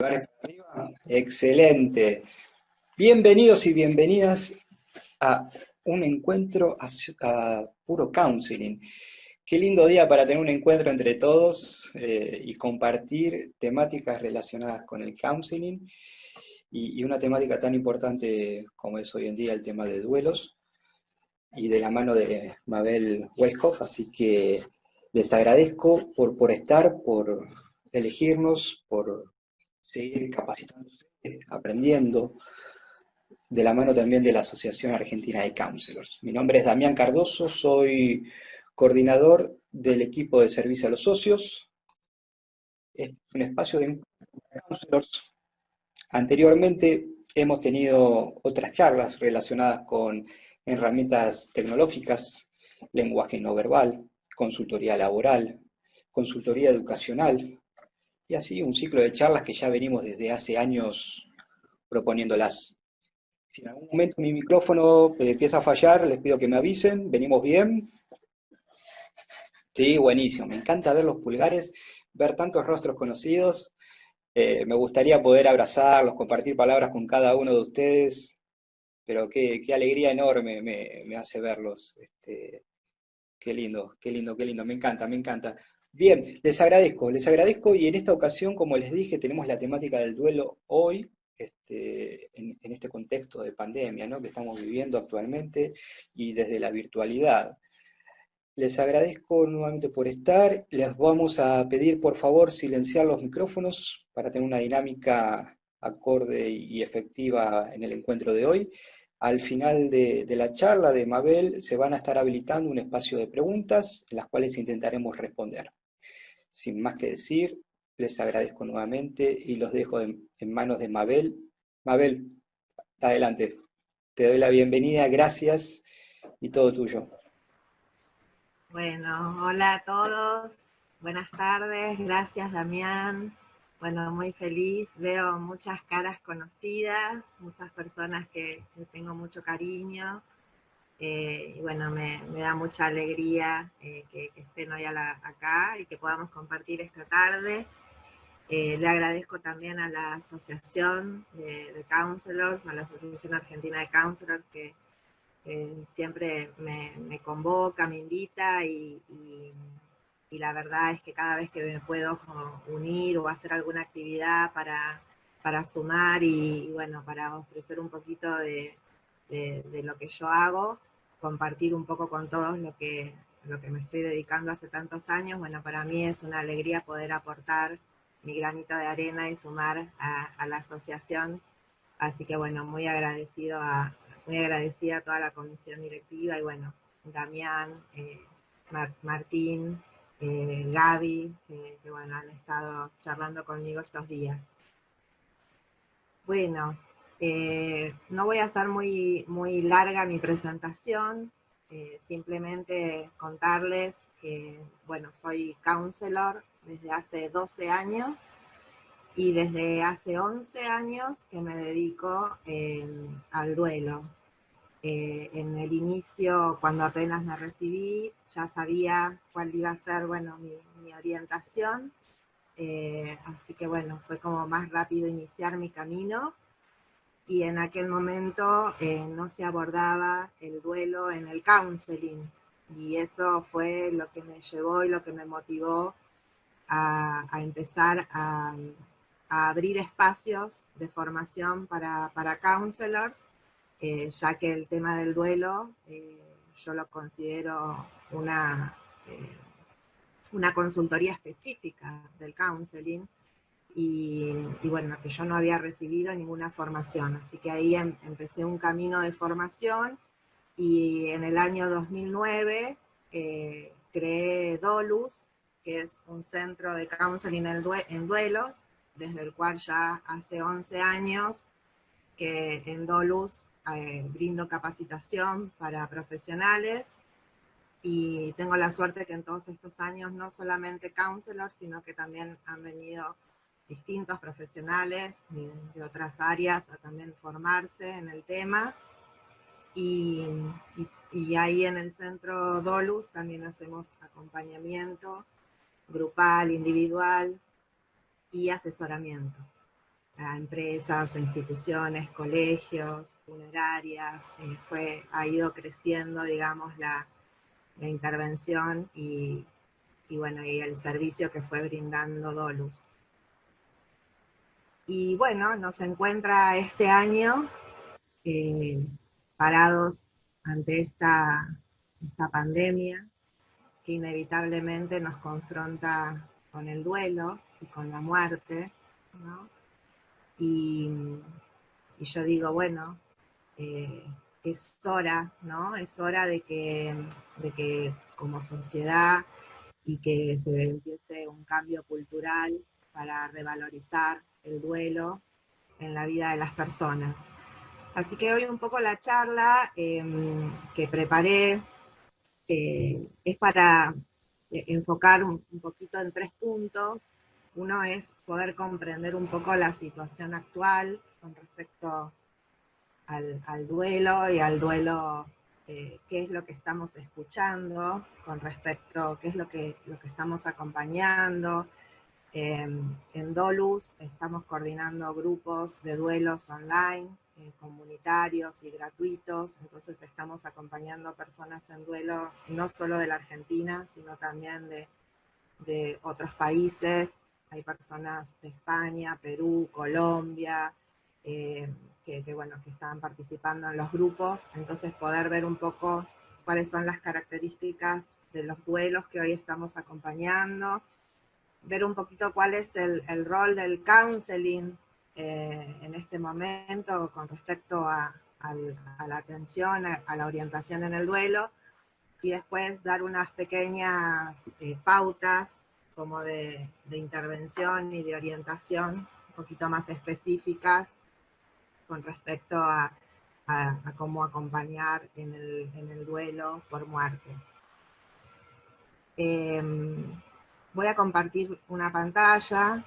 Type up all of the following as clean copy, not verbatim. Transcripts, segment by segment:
Pulgares para arriba. Excelente. Bienvenidos y bienvenidas a un encuentro a puro counseling. Qué lindo día para tener un encuentro entre todos y compartir temáticas relacionadas con el counseling y una temática tan importante como es hoy en día el tema de duelos y de la mano de Mabel Weisskopf. Así que les agradezco por estar, por elegirnos, por seguir capacitándose, aprendiendo, de la mano también de la Asociación Argentina de Counselors. Mi nombre es Damián Cardoso, soy coordinador del equipo de servicio a los socios. Este es un espacio de counselors. Anteriormente hemos tenido otras charlas relacionadas con herramientas tecnológicas, lenguaje no verbal, consultoría laboral, consultoría educacional, y así un ciclo de charlas que ya venimos desde hace años proponiéndolas. Si en algún momento mi micrófono empieza a fallar, les pido que me avisen. ¿Venimos bien? Sí, buenísimo. Me encanta ver los pulgares, ver tantos rostros conocidos. Me gustaría poder abrazarlos, compartir palabras con cada uno de ustedes, pero qué alegría enorme me hace verlos. Qué lindo, qué lindo, qué lindo. Me encanta, me encanta. Bien, les agradezco y en esta ocasión, como les dije, tenemos la temática del duelo hoy, en este contexto de pandemia, ¿no?, que estamos viviendo actualmente y desde la virtualidad. Les agradezco nuevamente por estar. Les vamos a pedir, por favor, silenciar los micrófonos para tener una dinámica acorde y efectiva en el encuentro de hoy. Al final de la charla de Mabel se van a estar habilitando un espacio de preguntas, en las cuales intentaremos responder. Sin más que decir, les agradezco nuevamente y los dejo en manos de Mabel. Mabel, adelante. Te doy la bienvenida, gracias y todo tuyo. Bueno, hola a todos, buenas tardes, gracias Damián. Bueno, muy feliz, veo muchas caras conocidas, muchas personas que tengo mucho cariño. Y bueno, me da mucha alegría que estén hoy acá y que podamos compartir esta tarde. Le agradezco también a la Asociación de Counselors, a la Asociación Argentina de Counselors, que siempre me convoca, me invita y la verdad es que cada vez que me puedo como unir o hacer alguna actividad para sumar y bueno, para ofrecer un poquito de lo que yo hago, compartir un poco con todos lo que me estoy dedicando hace tantos años, bueno, para mí es una alegría poder aportar mi granito de arena y sumar a la asociación. Así que bueno, muy agradecida a toda la comisión directiva y bueno, Damián, Martín, Gaby, que bueno, han estado charlando conmigo estos días. Bueno, no voy a hacer muy larga mi presentación, simplemente contarles que, bueno, soy counselor desde hace 12 años y desde hace 11 años que me dedico al duelo. En el inicio, cuando apenas me recibí, ya sabía cuál iba a ser, bueno, mi orientación, así que bueno, fue como más rápido iniciar mi camino, y en aquel momento no se abordaba el duelo en el counseling, y eso fue lo que me llevó y lo que me motivó a empezar a abrir espacios de formación para counselors, ya que el tema del duelo yo lo considero una consultoría específica del counseling, y bueno, que yo no había recibido ninguna formación, así que ahí empecé un camino de formación, y en el año 2009 creé Dolus, que es un centro de counseling en duelos, desde el cual ya hace 11 años que en Dolus brindo capacitación para profesionales, y tengo la suerte que en todos estos años no solamente counselors, sino que también han venido distintos profesionales de otras áreas a también formarse en el tema, y ahí en el centro Dolus también hacemos acompañamiento grupal, individual y asesoramiento. a empresas o instituciones, colegios, funerarias, ha ido creciendo, digamos, la intervención y bueno, y el servicio que fue brindando Dolus. Y bueno, nos encuentra este año parados ante esta pandemia que inevitablemente nos confronta con el duelo y con la muerte, ¿no? Y yo digo, bueno, es hora, ¿no? Es hora de que como sociedad y que se empiece un cambio cultural para revalorizar el duelo en la vida de las personas. Así que hoy un poco la charla que preparé es para enfocar un poquito en 3 puntos. Uno es poder comprender un poco la situación actual con respecto al duelo y al duelo, qué es lo que estamos escuchando, con respecto a qué es lo que estamos acompañando. En Dolus estamos coordinando grupos de duelos online, comunitarios y gratuitos, entonces estamos acompañando a personas en duelo no solo de la Argentina, sino también de otros países. Hay personas de España, Perú, Colombia, bueno, que están participando en los grupos, entonces poder ver un poco cuáles son las características de los duelos que hoy estamos acompañando, ver un poquito cuál es el rol del counseling en este momento con respecto a la atención, a la orientación en el duelo, y después dar unas pequeñas pautas como de intervención y de orientación un poquito más específicas con respecto a cómo acompañar en el duelo por muerte. Voy a compartir una pantalla.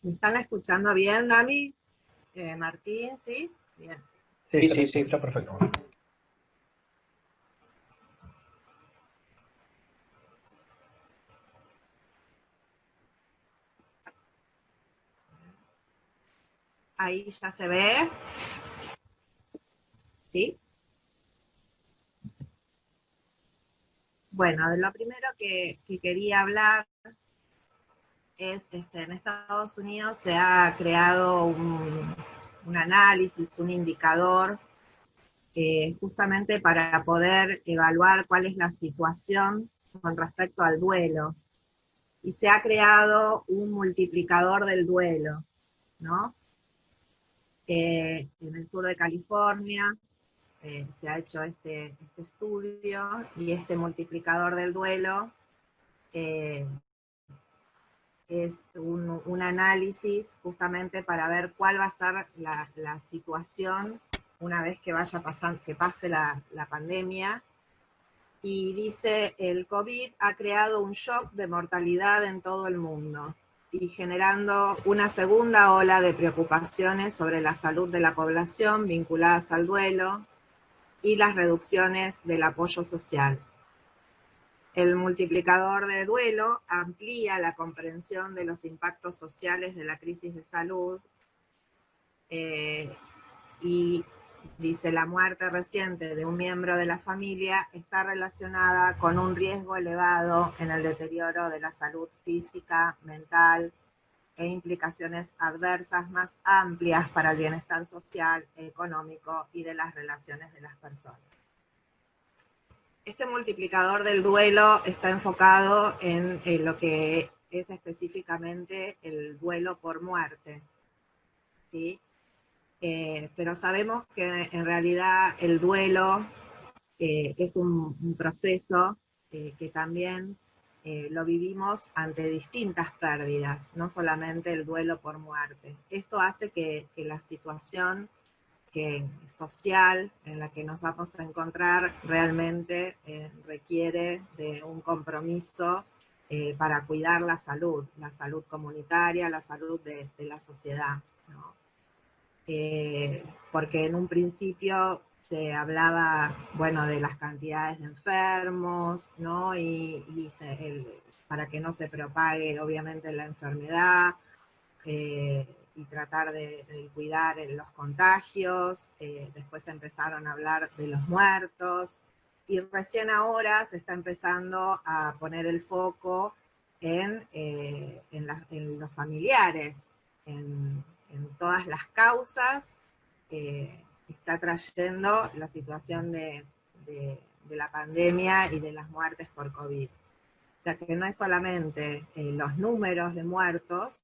¿Me están escuchando bien, Dami? Martín, ¿sí? Bien. Sí, está perfecto. Ahí ya se ve. ¿Sí? Bueno, de lo primero que quería hablar es, en Estados Unidos se ha creado un análisis, un indicador, justamente para poder evaluar cuál es la situación con respecto al duelo. Y se ha creado un multiplicador del duelo, ¿no? En el sur de California se ha hecho este estudio, y este multiplicador del duelo es un análisis justamente para ver cuál va a ser la situación una vez que pase la pandemia. Y dice, el COVID ha creado un shock de mortalidad en todo el mundo y generando una segunda ola de preocupaciones sobre la salud de la población vinculadas al duelo y las reducciones del apoyo social. El multiplicador de duelo amplía la comprensión de los impactos sociales de la crisis de salud y dice, la muerte reciente de un miembro de la familia está relacionada con un riesgo elevado en el deterioro de la salud física, mental e implicaciones adversas más amplias para el bienestar social, económico y de las relaciones de las personas. Este multiplicador del duelo está enfocado en lo que es específicamente el duelo por muerte, ¿sí? Pero sabemos que en realidad el duelo es un proceso que también lo vivimos ante distintas pérdidas, no solamente el duelo por muerte. Esto hace que la situación social en la que nos vamos a encontrar realmente requiere de un compromiso para cuidar la salud comunitaria, la salud de la sociedad, ¿no? Porque en un principio se hablaba, bueno, de las cantidades de enfermos, ¿no? Para que no se propague, obviamente, la enfermedad, y tratar de cuidar los contagios. Después empezaron a hablar de los muertos, y recién ahora se está empezando a poner el foco en los familiares, en todas las causas que está trayendo la situación de la pandemia y de las muertes por COVID. O sea que no es solamente los números de muertos,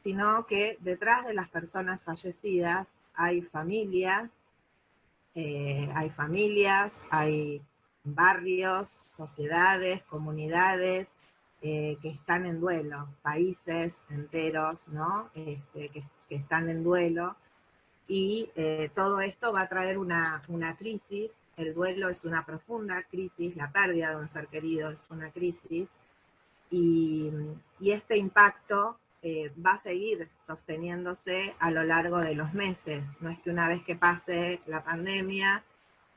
sino que detrás de las personas fallecidas hay familias, hay barrios, sociedades, comunidades que están en duelo, países enteros, ¿no? Que están en duelo, y todo esto va a traer una crisis. El duelo es una profunda crisis, la pérdida de un ser querido es una crisis, y este impacto va a seguir sosteniéndose a lo largo de los meses. No es que una vez que pase la pandemia,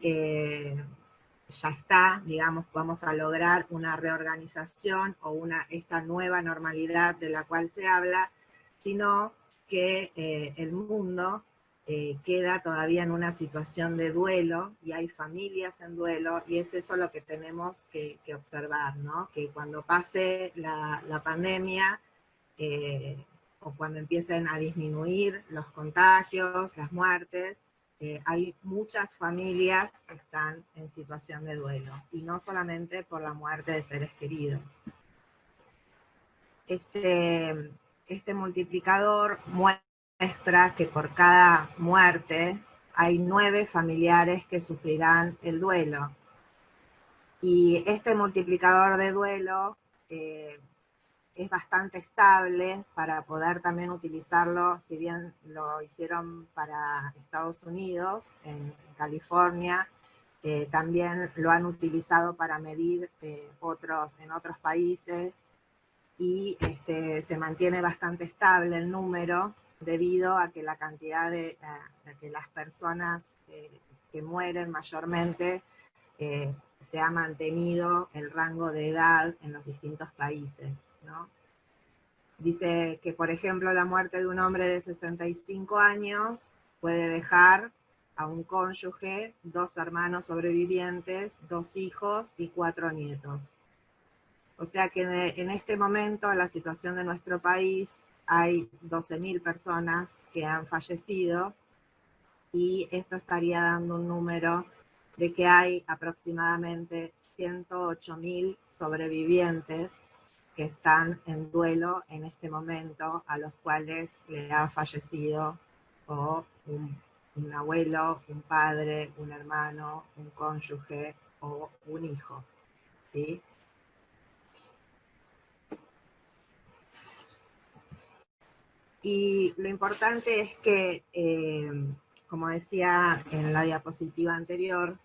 ya está, digamos, vamos a lograr una reorganización o esta nueva normalidad de la cual se habla, sino que el mundo queda todavía en una situación de duelo, y hay familias en duelo, y es eso lo que tenemos que observar, ¿no? Que cuando pase la pandemia, o cuando empiecen a disminuir los contagios, las muertes, hay muchas familias que están en situación de duelo, y no solamente por la muerte de seres queridos. Este multiplicador muestra que por cada muerte hay 9 familiares que sufrirán el duelo. Y este multiplicador de duelo es bastante estable para poder también utilizarlo, si bien lo hicieron para Estados Unidos, en California, también lo han utilizado para medir en otros países, y se mantiene bastante estable el número, debido a que la cantidad a que las personas que mueren mayormente se ha mantenido el rango de edad en los distintos países, ¿no? Dice que, por ejemplo, la muerte de un hombre de 65 años puede dejar a un cónyuge, 2 hermanos sobrevivientes, 2 hijos y 4 nietos. O sea que en este momento, la situación de nuestro país, hay 12.000 personas que han fallecido, y esto estaría dando un número de que hay aproximadamente 108.000 sobrevivientes que están en duelo en este momento, a los cuales le ha fallecido o un abuelo, un padre, un hermano, un cónyuge o un hijo, ¿sí? Y lo importante es que, como decía en la diapositiva anterior,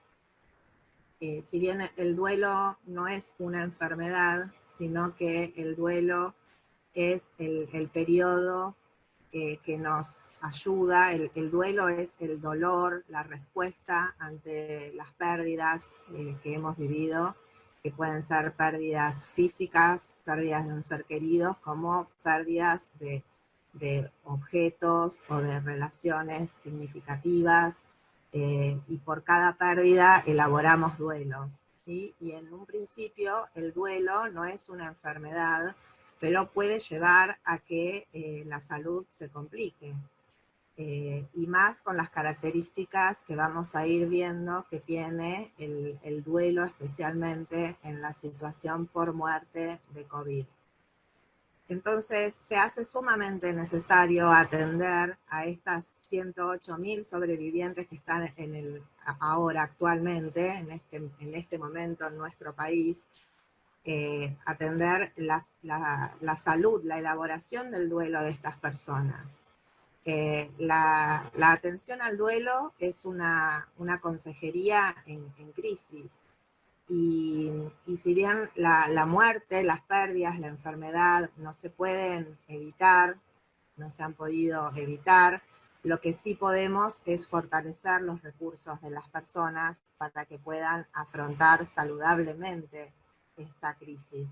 si bien el duelo no es una enfermedad, sino que el duelo es el periodo que nos ayuda. El duelo es el dolor, la respuesta ante las pérdidas que hemos vivido, que pueden ser pérdidas físicas, pérdidas de un ser querido, como pérdidas de objetos o de relaciones significativas, y por cada pérdida elaboramos duelos, ¿sí? Y en un principio el duelo no es una enfermedad, pero puede llevar a que la salud se complique, y más con las características que vamos a ir viendo que tiene el duelo, especialmente en la situación por muerte de COVID. Entonces se hace sumamente necesario atender a estas 108.000 sobrevivientes que están ahora actualmente, en este momento en nuestro país, atender la salud, la elaboración del duelo de estas personas. La atención al duelo es una consejería en crisis. Y si bien la muerte, las pérdidas, la enfermedad no se pueden evitar, no se han podido evitar, Lo que sí podemos es fortalecer los recursos de las personas para que puedan afrontar saludablemente esta crisis.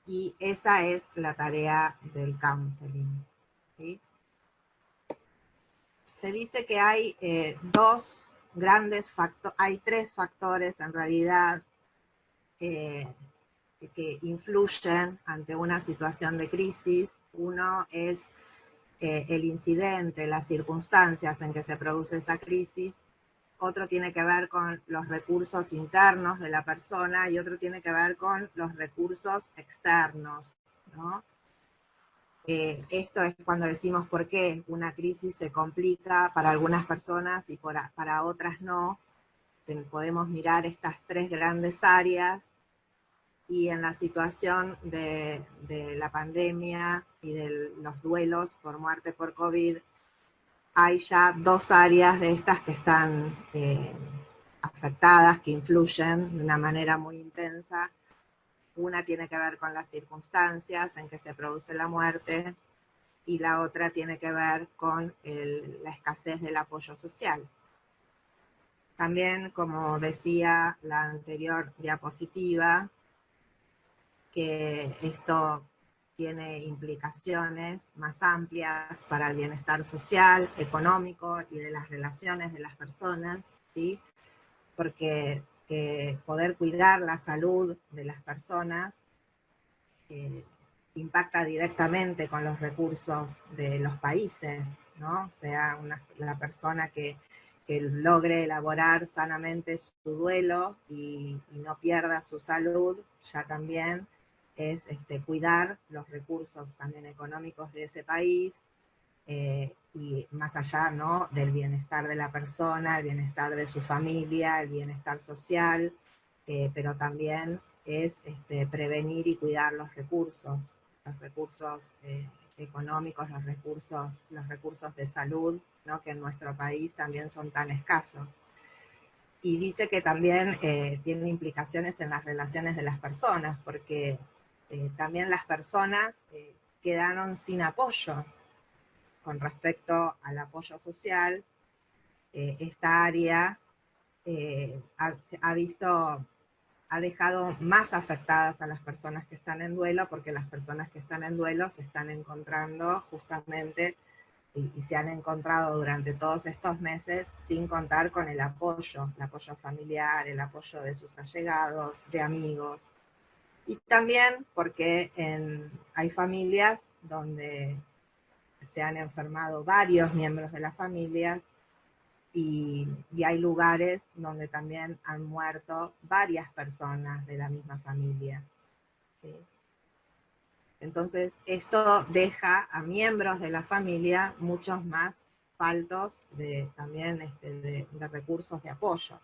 Y esa es la tarea del counseling, ¿sí? Se dice que hay hay tres factores en realidad que influyen ante una situación de crisis. Uno es el incidente, las circunstancias en que se produce esa crisis. Otro tiene que ver con los recursos internos de la persona y otro tiene que ver con los recursos externos, ¿no? Esto es cuando decimos por qué una crisis se complica para algunas personas y para otras no. Podemos mirar estas tres grandes áreas, y en la situación de la pandemia y de los duelos por muerte por COVID, hay ya dos áreas de estas que están afectadas, que influyen de una manera muy intensa. Una tiene que ver con las circunstancias en que se produce la muerte, y la otra tiene que ver con la escasez del apoyo social. También, como decía la anterior diapositiva, que esto tiene implicaciones más amplias para el bienestar social, económico y de las relaciones de las personas, ¿sí? Porque poder cuidar la salud de las personas impacta directamente con los recursos de los países, ¿no? O sea, la persona que logre elaborar sanamente su duelo y no pierda su salud, ya también es cuidar los recursos también económicos de ese país, y más allá, ¿no?, del bienestar de la persona, el bienestar de su familia, el bienestar social, pero también es prevenir y cuidar los recursos económicos, los recursos de salud, ¿no?, que en nuestro país también son tan escasos. Y dice que también tiene implicaciones en las relaciones de las personas, porque también las personas quedaron sin apoyo con respecto al apoyo social. Esta área ha dejado más afectadas a las personas que están en duelo, porque las personas que están en duelo se están encontrando justamente y se han encontrado durante todos estos meses sin contar con el apoyo familiar, el apoyo de sus allegados, de amigos. Y también porque hay familias donde se han enfermado varios miembros de las familias, y hay lugares donde también han muerto varias personas de la misma familia, ¿sí? Entonces, esto deja a miembros de la familia muchos más faltos también de recursos de apoyo,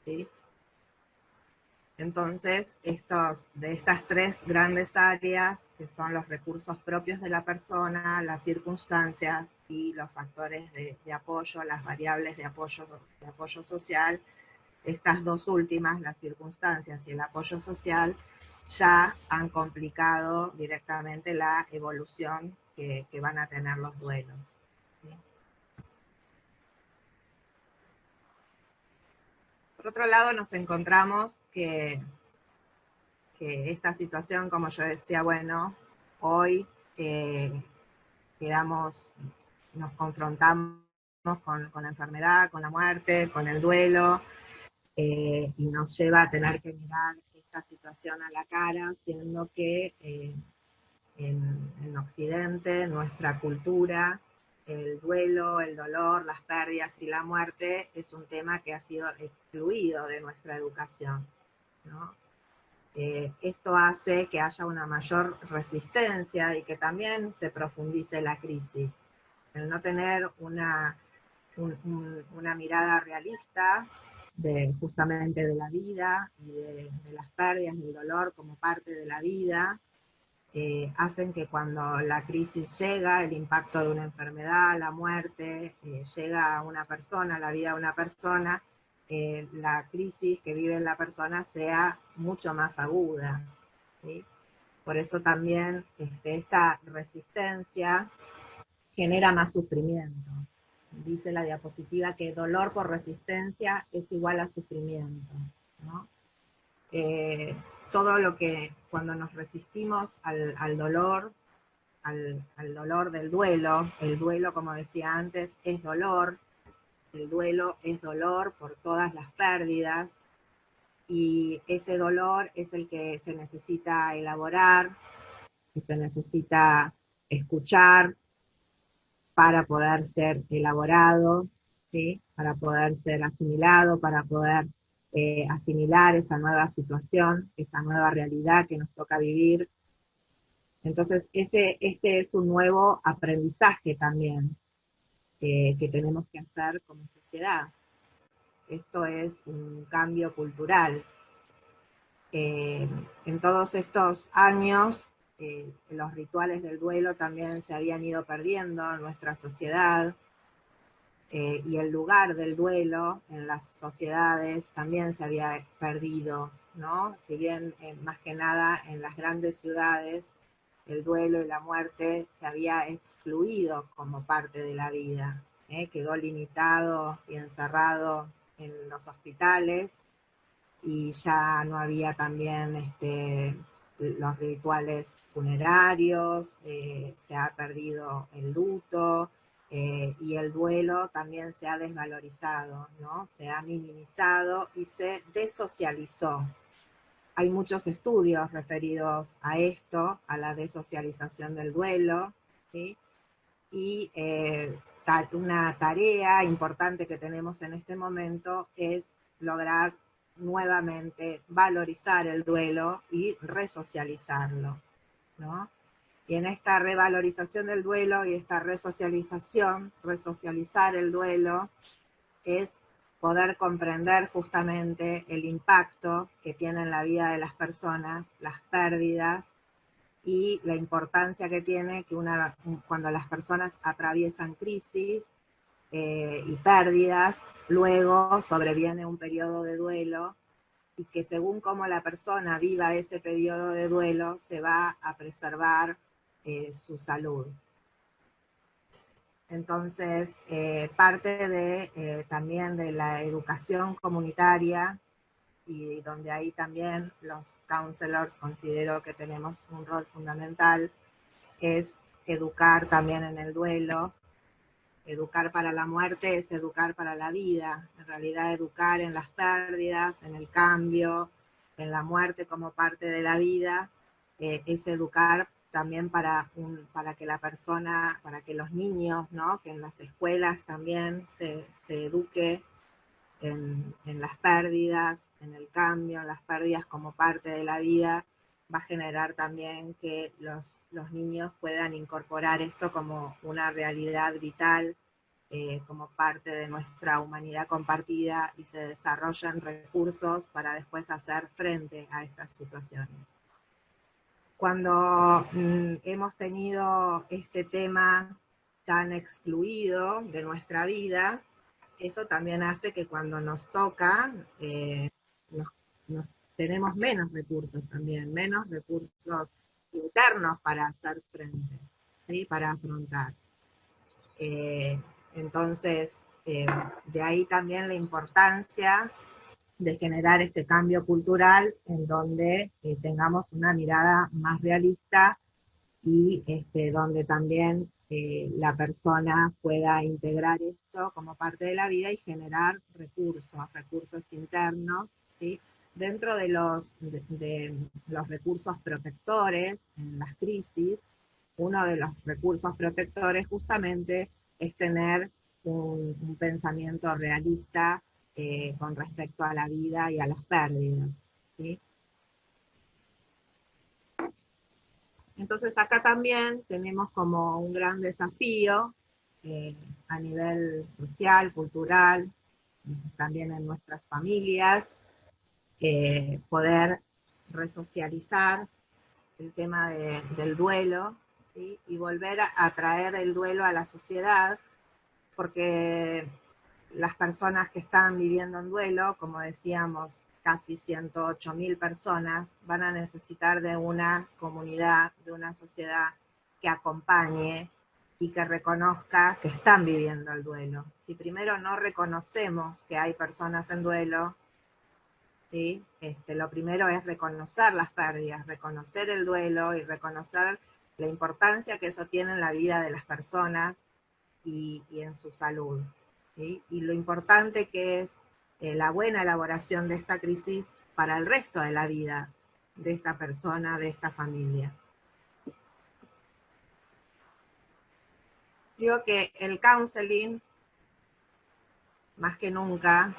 ¿sí? Entonces, de estas tres grandes áreas, que son los recursos propios de la persona, las circunstancias y los factores de apoyo, las variables de apoyo social, estas dos últimas, las circunstancias y el apoyo social, ya han complicado directamente la evolución que van a tener los duelos, ¿sí? Por otro lado, nos encontramos que esta situación, como yo decía, bueno, hoy nos confrontamos con la enfermedad, con la muerte, con el duelo, y nos lleva a tener que mirar esta situación a la cara, siendo que en Occidente, nuestra cultura, el duelo, el dolor, las pérdidas y la muerte es un tema que ha sido excluido de nuestra educación, ¿no? Esto hace que haya una mayor resistencia y que también se profundice la crisis. El no tener una mirada realista justamente de la vida y de las pérdidas y el dolor como parte de la vida, hacen que cuando la crisis llega, el impacto de una enfermedad, la muerte, llega a una persona, a la vida de una persona, la crisis que vive la persona sea mucho más aguda, ¿sí? Por eso también esta resistencia genera más sufrimiento. Dice la diapositiva que dolor por resistencia es igual a sufrimiento, ¿no? Todo lo que cuando nos resistimos al dolor, al dolor del duelo, el duelo, como decía antes, es dolor, el duelo es dolor por todas las pérdidas, y ese dolor es el que se necesita elaborar, que se necesita escuchar para poder ser elaborado, ¿sí? Para poder ser asimilado, para poder asimilar esa nueva situación, esa nueva realidad que nos toca vivir. Entonces, este es un nuevo aprendizaje también que tenemos que hacer como sociedad. Esto es un cambio cultural. En todos estos años, los rituales del duelo también se habían ido perdiendo en nuestra sociedad, y el lugar del duelo en las sociedades también se había perdido, ¿no? Si bien más que nada en las grandes ciudades el duelo y la muerte se había excluido como parte de la vida, quedó limitado y encerrado en los hospitales, y ya no había también los rituales funerarios, se ha perdido el luto, y el duelo también se ha desvalorizado, ¿no? Se ha minimizado y se desocializó. Hay muchos estudios referidos a esto, a la desocialización del duelo, ¿sí? Y una tarea importante que tenemos en este momento es lograr nuevamente valorizar el duelo y resocializarlo, ¿no? Y en esta revalorización del duelo y esta resocialización, resocializar el duelo, es poder comprender justamente el impacto que tiene en la vida de las personas, las pérdidas, y la importancia que tiene que cuando las personas atraviesan crisis y pérdidas, luego sobreviene un periodo de duelo, y que según cómo la persona viva ese periodo de duelo, se va a preservar su salud. Entonces, parte también de la educación comunitaria, y donde ahí también los counselors considero que tenemos un rol fundamental, es educar también en el duelo. Educar para la muerte es educar para la vida. En realidad, educar en las pérdidas, en el cambio, en la muerte como parte de la vida, es educar también para que la persona, para que los niños, ¿no? Que en las escuelas también se eduque en las pérdidas, en el cambio, en las pérdidas como parte de la vida, va a generar también que los niños puedan incorporar esto como una realidad vital, como parte de nuestra humanidad compartida, y se desarrollen recursos para después hacer frente a estas situaciones. Cuando hemos tenido este tema tan excluido de nuestra vida, eso también hace que cuando nos toca, tenemos menos recursos también, menos recursos internos para hacer frente, ¿sí? Para afrontar. Entonces, de ahí también la importancia de generar este cambio cultural en donde tengamos una mirada más realista, y donde también la persona pueda integrar esto como parte de la vida y generar recursos internos, ¿sí? Dentro de los recursos protectores en las crisis, uno de los recursos protectores justamente es tener un pensamiento realista con respecto a la vida y a las pérdidas, ¿sí? Entonces acá también tenemos como un gran desafío a nivel social, cultural, también en nuestras familias, poder resocializar el tema del duelo, ¿sí? Y volver a traer el duelo a la sociedad, porque las personas que están viviendo en duelo, como decíamos, casi 108.000 personas, van a necesitar de una comunidad, de una sociedad que acompañe y que reconozca que están viviendo el duelo. Si primero no reconocemos que hay personas en duelo, ¿sí? Lo primero es reconocer las pérdidas, reconocer el duelo y reconocer la importancia que eso tiene en la vida de las personas y en su salud, ¿sí? Y lo importante que es la buena elaboración de esta crisis para el resto de la vida de esta persona, de esta familia. Digo que el counseling, más que nunca,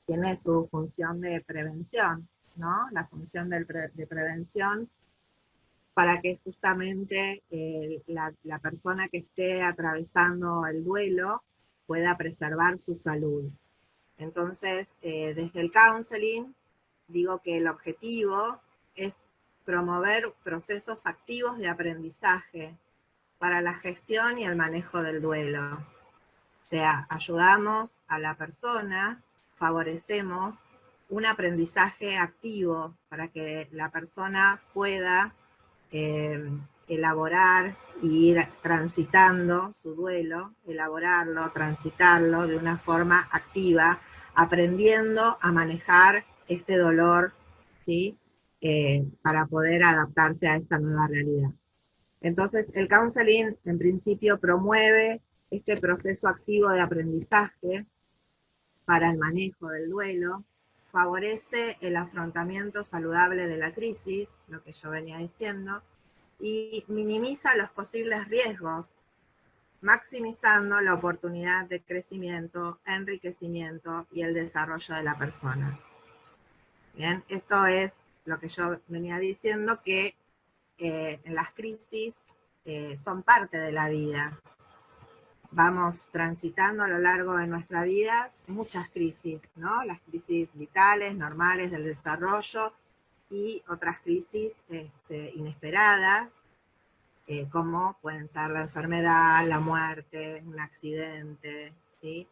tiene su función de prevención, ¿no? La función de prevención para que justamente la persona que esté atravesando el duelo pueda preservar su salud. Entonces, desde el counseling, digo que el objetivo es promover procesos activos de aprendizaje para la gestión y el manejo del duelo. O sea, ayudamos a la persona, favorecemos un aprendizaje activo para que la persona pueda elaborar y ir transitando su duelo, elaborarlo, transitarlo de una forma activa, aprendiendo a manejar este dolor, ¿sí? Para poder adaptarse a esta nueva realidad. Entonces, el counseling en principio promueve este proceso activo de aprendizaje para el manejo del duelo, favorece el afrontamiento saludable de la crisis, lo que yo venía diciendo, y minimiza los posibles riesgos, maximizando la oportunidad de crecimiento, enriquecimiento y el desarrollo de la persona. Bien, esto es lo que yo venía diciendo, que en las crisis son parte de la vida. Vamos transitando a lo largo de nuestra vida muchas crisis, ¿no? Las crisis vitales, normales del desarrollo y otras crisis inesperadas, como pueden ser la enfermedad, la muerte, un accidente, ¿sí?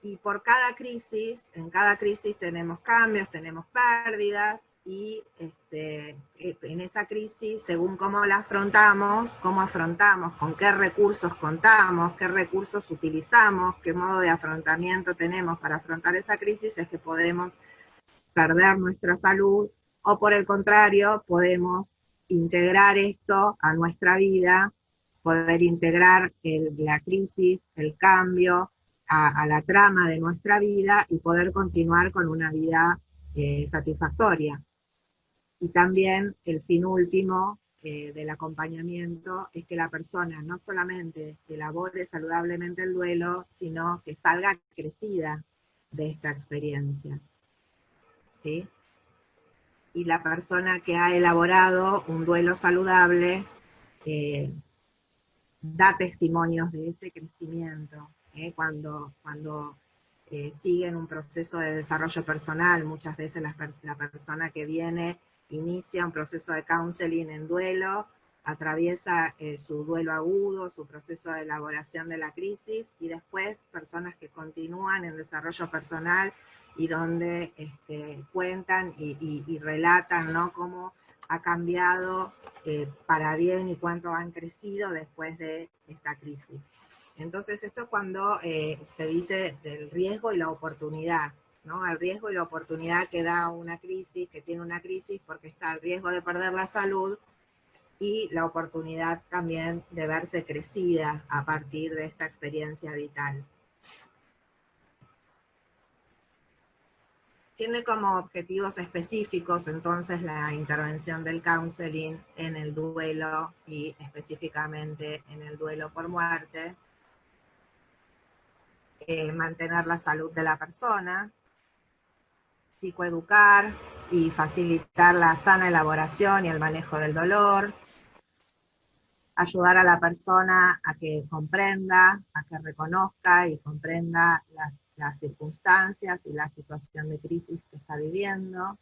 Y por cada crisis, en cada crisis tenemos cambios, tenemos pérdidas, y en esa crisis, según cómo la afrontamos, con qué recursos contamos, qué recursos utilizamos, qué modo de afrontamiento tenemos para afrontar esa crisis, es que podemos perder nuestra salud, o por el contrario, podemos integrar esto a nuestra vida, poder integrar la crisis, el cambio, a la trama de nuestra vida y poder continuar con una vida satisfactoria. Y también el fin último del acompañamiento es que la persona no solamente elabore saludablemente el duelo, sino que salga crecida de esta experiencia, ¿sí? Y la persona que ha elaborado un duelo saludable da testimonios de ese crecimiento, cuando siguen un proceso de desarrollo personal. Muchas veces la persona que viene inicia un proceso de counseling en duelo, atraviesa su duelo agudo, su proceso de elaboración de la crisis, y después personas que continúan en desarrollo personal y donde cuentan y relatan, ¿no?, cómo ha cambiado para bien y cuánto han crecido después de esta crisis. Entonces, esto es cuando se dice del riesgo y la oportunidad, ¿no? El riesgo y la oportunidad que da una crisis, que tiene una crisis, porque está el riesgo de perder la salud y la oportunidad también de verse crecida a partir de esta experiencia vital. Tiene como objetivos específicos entonces la intervención del counseling en el duelo y específicamente en el duelo por muerte. Mantener la salud de la persona, psicoeducar y facilitar la sana elaboración y el manejo del dolor, ayudar a la persona a que comprenda, a que reconozca y comprenda las circunstancias y la situación de crisis que está viviendo,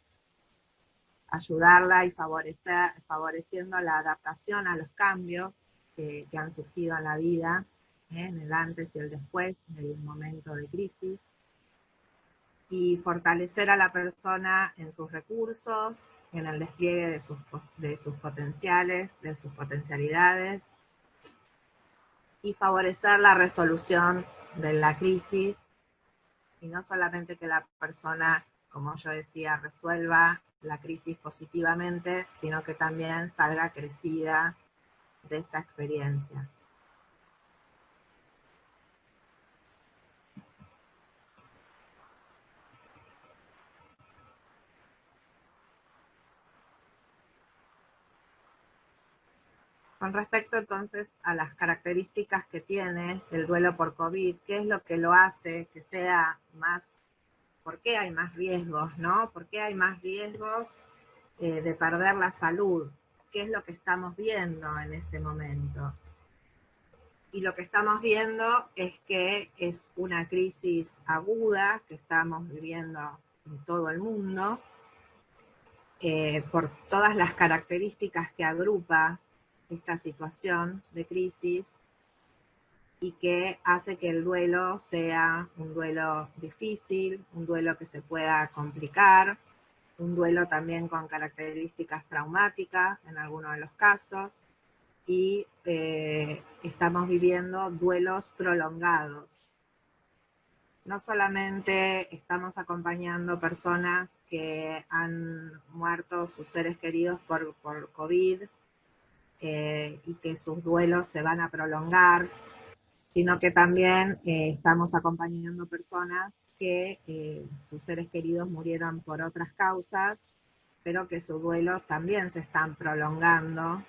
ayudarla y favoreciendo la adaptación a los cambios que han surgido en la vida, en el antes y el después del momento de crisis, y fortalecer a la persona en sus recursos, en el despliegue de sus potenciales, de sus potencialidades, y favorecer la resolución de la crisis, y no solamente que la persona, como yo decía, resuelva la crisis positivamente, sino que también salga crecida de esta experiencia. Con respecto entonces a las características que tiene el duelo por COVID, ¿qué es lo que lo hace que sea más, por qué hay más riesgos, ¿no? ¿Por qué hay más riesgos de perder la salud? ¿Qué es lo que estamos viendo en este momento? Y lo que estamos viendo es que es una crisis aguda que estamos viviendo en todo el mundo, por todas las características que agrupa esta situación de crisis, y que hace que el duelo sea un duelo difícil, un duelo que se pueda complicar, un duelo también con características traumáticas en algunos de los casos, y estamos viviendo duelos prolongados. No solamente estamos acompañando personas que han muerto sus seres queridos por COVID, y que sus duelos se van a prolongar, sino que también estamos acompañando personas que sus seres queridos murieron por otras causas, pero que sus duelos también se están prolongando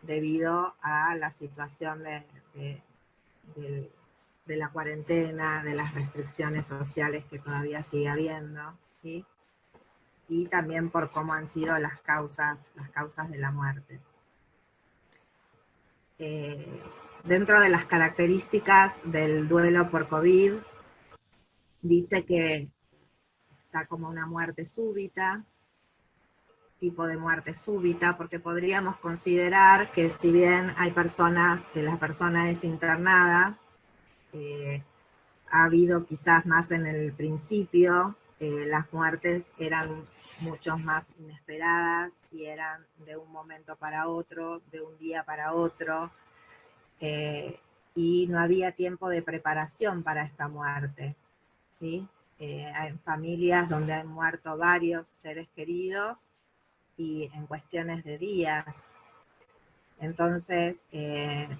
debido a la situación de la cuarentena, de las restricciones sociales que todavía sigue habiendo, ¿sí? Y también por cómo han sido las causas de la muerte. Dentro de las características del duelo por COVID, dice que está como una muerte súbita, tipo de muerte súbita, porque podríamos considerar que si bien hay personas, que la persona es internada, ha habido quizás más en el principio, las muertes eran mucho más inesperadas y eran de un momento para otro, de un día para otro, y no había tiempo de preparación para esta muerte, ¿sí? Hay familias donde han muerto varios seres queridos y en cuestiones de días. Entonces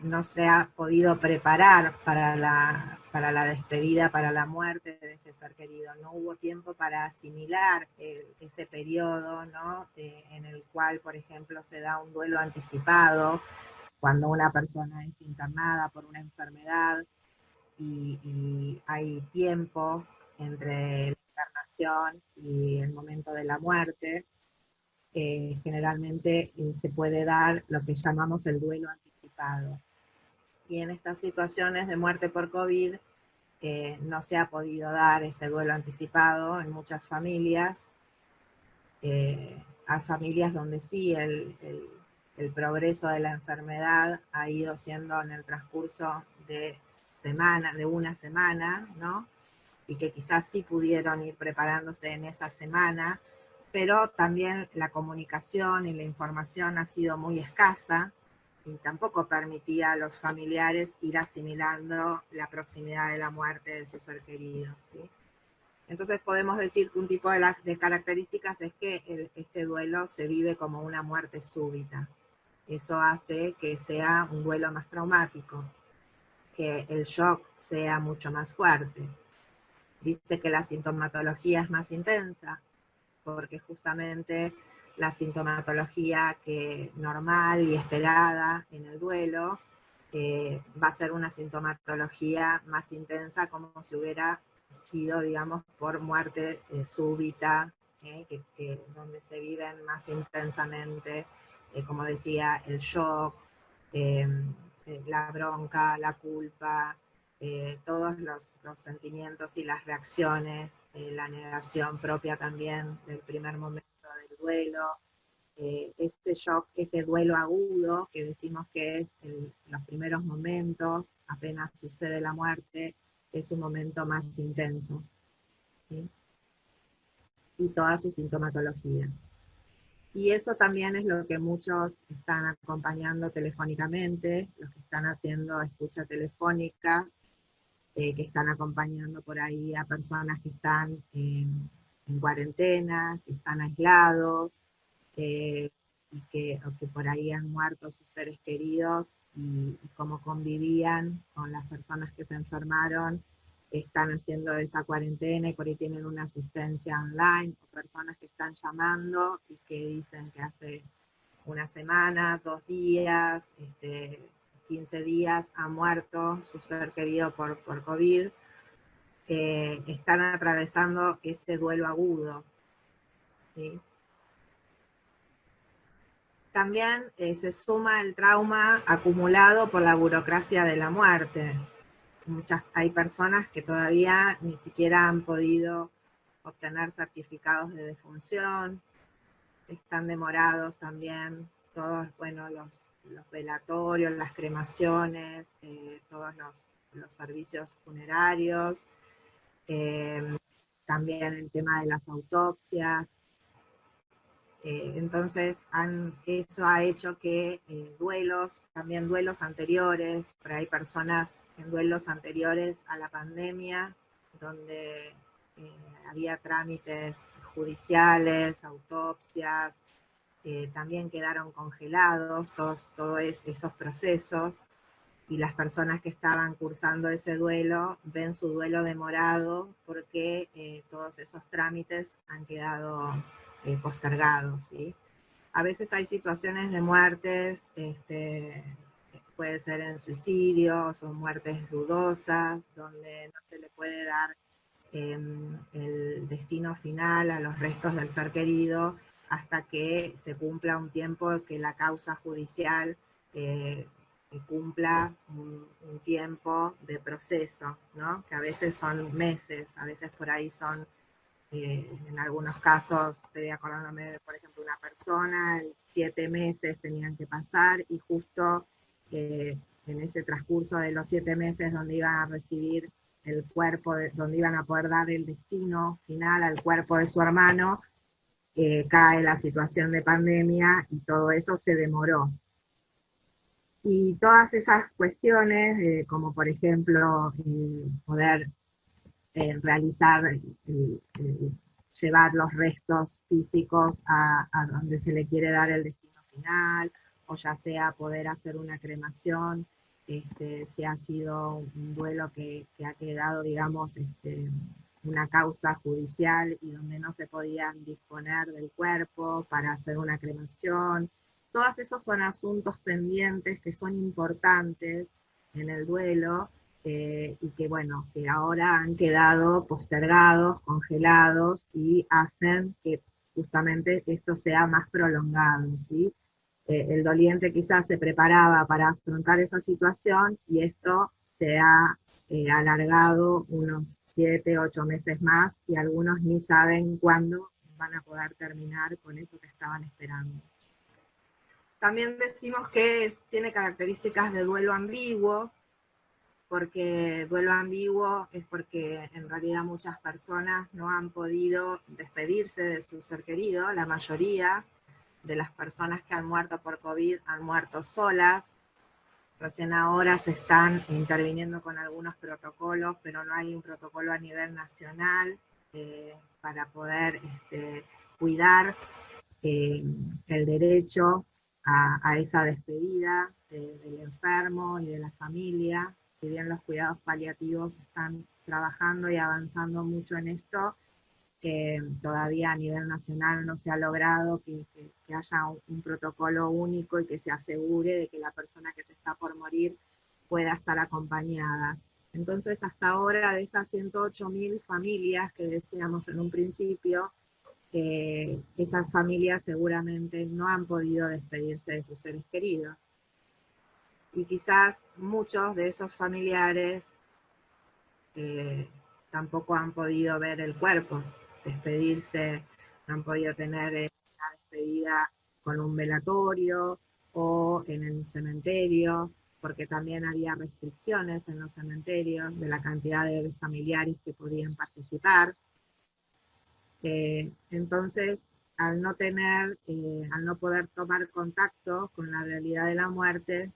no se ha podido preparar para la despedida, para la muerte de este ser querido. No hubo tiempo para asimilar ese periodo, ¿no? En el cual, por ejemplo, se da un duelo anticipado cuando una persona es internada por una enfermedad y hay tiempo entre la internación y el momento de la muerte. Generalmente se puede dar lo que llamamos el duelo anticipado. Y en estas situaciones de muerte por COVID no se ha podido dar ese duelo anticipado en muchas familias. Hay familias donde sí el progreso de la enfermedad ha ido siendo en el transcurso de una semana, ¿no? Y que quizás sí pudieron ir preparándose en esa semana, pero también la comunicación y la información ha sido muy escasa y tampoco permitía a los familiares ir asimilando la proximidad de la muerte de su ser querido, ¿sí? Entonces podemos decir que un tipo de características es que este duelo se vive como una muerte súbita. Eso hace que sea un duelo más traumático, que el shock sea mucho más fuerte. Dice que la sintomatología es más intensa, porque justamente la sintomatología que normal y esperada en el duelo va a ser una sintomatología más intensa, como si hubiera sido, digamos, por muerte súbita, donde se viven más intensamente, como decía, el shock, la bronca, la culpa, todos los sentimientos y las reacciones, la negación propia también del primer momento del duelo, ese shock, ese duelo agudo que decimos que es los primeros momentos, apenas sucede la muerte, es un momento más intenso, ¿sí? Y toda su sintomatología. Y eso también es lo que muchos están acompañando telefónicamente, los que están haciendo escucha telefónica, que están acompañando por ahí a personas que están en cuarentena, que están aislados, o que por ahí han muerto sus seres queridos y cómo convivían con las personas que se enfermaron, están haciendo esa cuarentena y por ahí tienen una asistencia online, o personas que están llamando y que dicen que hace una semana, 2 días, 15 días ha muerto su ser querido por COVID, están atravesando ese duelo agudo, ¿sí? También se suma el trauma acumulado por la burocracia de la muerte. Hay personas que todavía ni siquiera han podido obtener certificados de defunción, están demorados también todos, bueno, los velatorios, las cremaciones, todos los servicios funerarios, también el tema de las autopsias. Entonces, eso ha hecho que también duelos anteriores, por ahí personas en duelos anteriores a la pandemia, donde había trámites judiciales, autopsias, también quedaron congelados todos esos procesos, y las personas que estaban cursando ese duelo ven su duelo demorado porque todos esos trámites han quedado postergados, ¿sí? A veces hay situaciones de muertes, puede ser en suicidios o muertes dudosas, donde no se le puede dar el destino final a los restos del ser querido hasta que se cumpla un tiempo, que la causa judicial que cumpla un tiempo de proceso, ¿no? Que a veces son meses, a veces por ahí son, en algunos casos, estoy acordándome de, por ejemplo, una persona, 7 meses tenían que pasar, y justo en ese transcurso de los 7 meses donde iban a recibir el cuerpo, donde iban a poder dar el destino final al cuerpo de su hermano, cae la situación de pandemia y todo eso se demoró. Y todas esas cuestiones, como por ejemplo poder realizar, llevar los restos físicos a donde se le quiere dar el destino final, o ya sea poder hacer una cremación, si ha sido un duelo que ha quedado, digamos, una causa judicial y donde no se podían disponer del cuerpo para hacer una cremación. Todos esos son asuntos pendientes que son importantes en el duelo, y que bueno, que ahora han quedado postergados, congelados, y hacen que justamente esto sea más prolongado, ¿sí? El doliente quizás se preparaba para afrontar esa situación y esto se ha alargado unos 7, 8 meses más, y algunos ni saben cuándo van a poder terminar con eso que estaban esperando. También decimos que tiene características de duelo ambiguo, porque duelo ambiguo es porque en realidad muchas personas no han podido despedirse de su ser querido. La mayoría de las personas que han muerto por COVID han muerto solas. Recién ahora se están interviniendo con algunos protocolos, pero no hay un protocolo a nivel nacional para poder cuidar el derecho a esa despedida del enfermo y de la familia. Si bien los cuidados paliativos están trabajando y avanzando mucho en esto, todavía a nivel nacional no se ha logrado que haya un protocolo único y que se asegure de que la persona que se está por morir pueda estar acompañada. Entonces, hasta ahora, de esas 108.000 familias que decíamos en un principio, esas familias seguramente no han podido despedirse de sus seres queridos. Y quizás muchos de esos familiares tampoco han podido ver el cuerpo, despedirse, no han podido tener una despedida con un velatorio o en el cementerio, porque también había restricciones en los cementerios de la cantidad de familiares que podían participar. Entonces, al no tener, al no poder tomar contacto con la realidad de la muerte,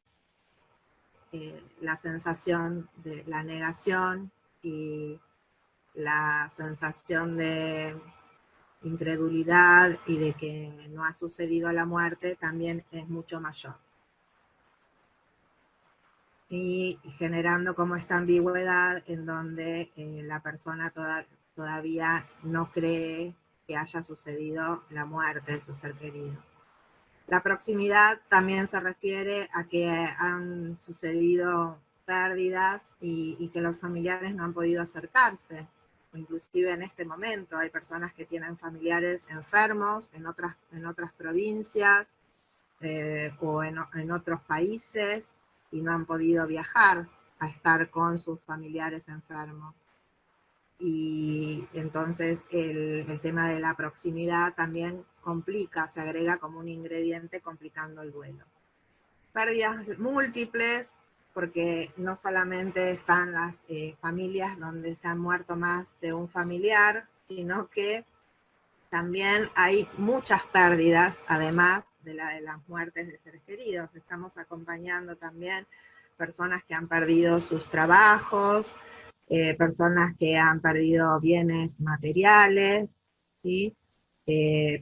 la sensación de la negación y la sensación de incredulidad y de que no ha sucedido la muerte también es mucho mayor. Y generando como esta ambigüedad en donde la persona todavía no cree que haya sucedido la muerte de su ser querido. La proximidad también se refiere a que han sucedido pérdidas y que los familiares no han podido acercarse. Inclusive en este momento hay personas que tienen familiares enfermos en otras provincias o en otros países y no han podido viajar a estar con sus familiares enfermos. Y entonces el tema de la proximidad también complica, se agrega como un ingrediente complicando el duelo. Pérdidas múltiples, porque no solamente están las familias donde se han muerto más de un familiar, sino que también hay muchas pérdidas, además de las muertes de seres queridos. Estamos acompañando también personas que han perdido sus trabajos, personas que han perdido bienes materiales, ¿sí?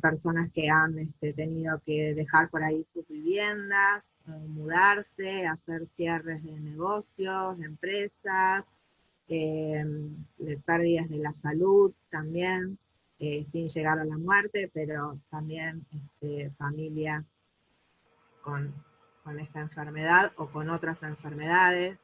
Personas que han tenido que dejar por ahí sus viviendas, mudarse, hacer cierres de negocios, de empresas, de pérdidas de la salud también, sin llegar a la muerte, pero también familias con esta enfermedad o con otras enfermedades.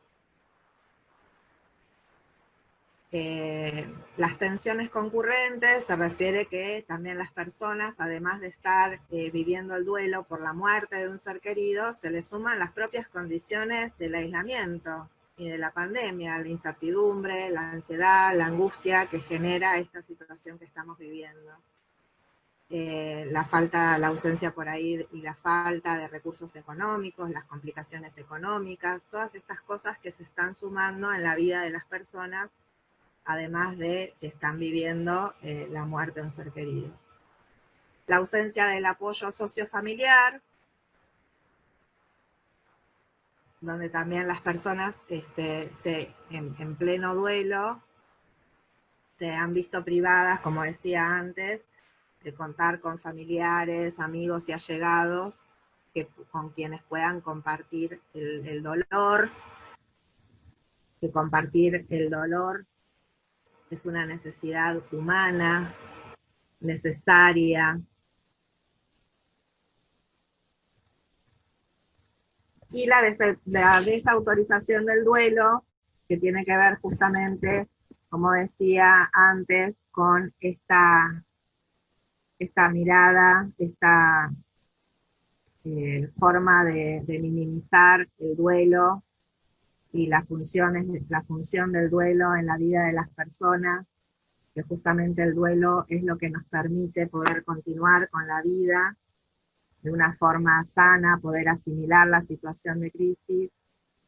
Las tensiones concurrentes se refiere que también las personas, además de estar viviendo el duelo por la muerte de un ser querido, se les suman las propias condiciones del aislamiento y de la pandemia, la incertidumbre, la ansiedad, la angustia que genera esta situación que estamos viviendo. La ausencia por ahí y la falta de recursos económicos, las complicaciones económicas, todas estas cosas que se están sumando en la vida de las personas, además de si están viviendo la muerte de un ser querido. La ausencia del apoyo sociofamiliar, donde también las personas en pleno duelo se han visto privadas, como decía antes, de contar con familiares, amigos y allegados con quienes puedan compartir el dolor, que compartir el dolor es una necesidad humana, necesaria. Y la desautorización del duelo, que tiene que ver justamente, como decía antes, con esta mirada, esta forma de minimizar el duelo y la función del duelo en la vida de las personas, que justamente el duelo es lo que nos permite poder continuar con la vida de una forma sana, poder asimilar la situación de crisis,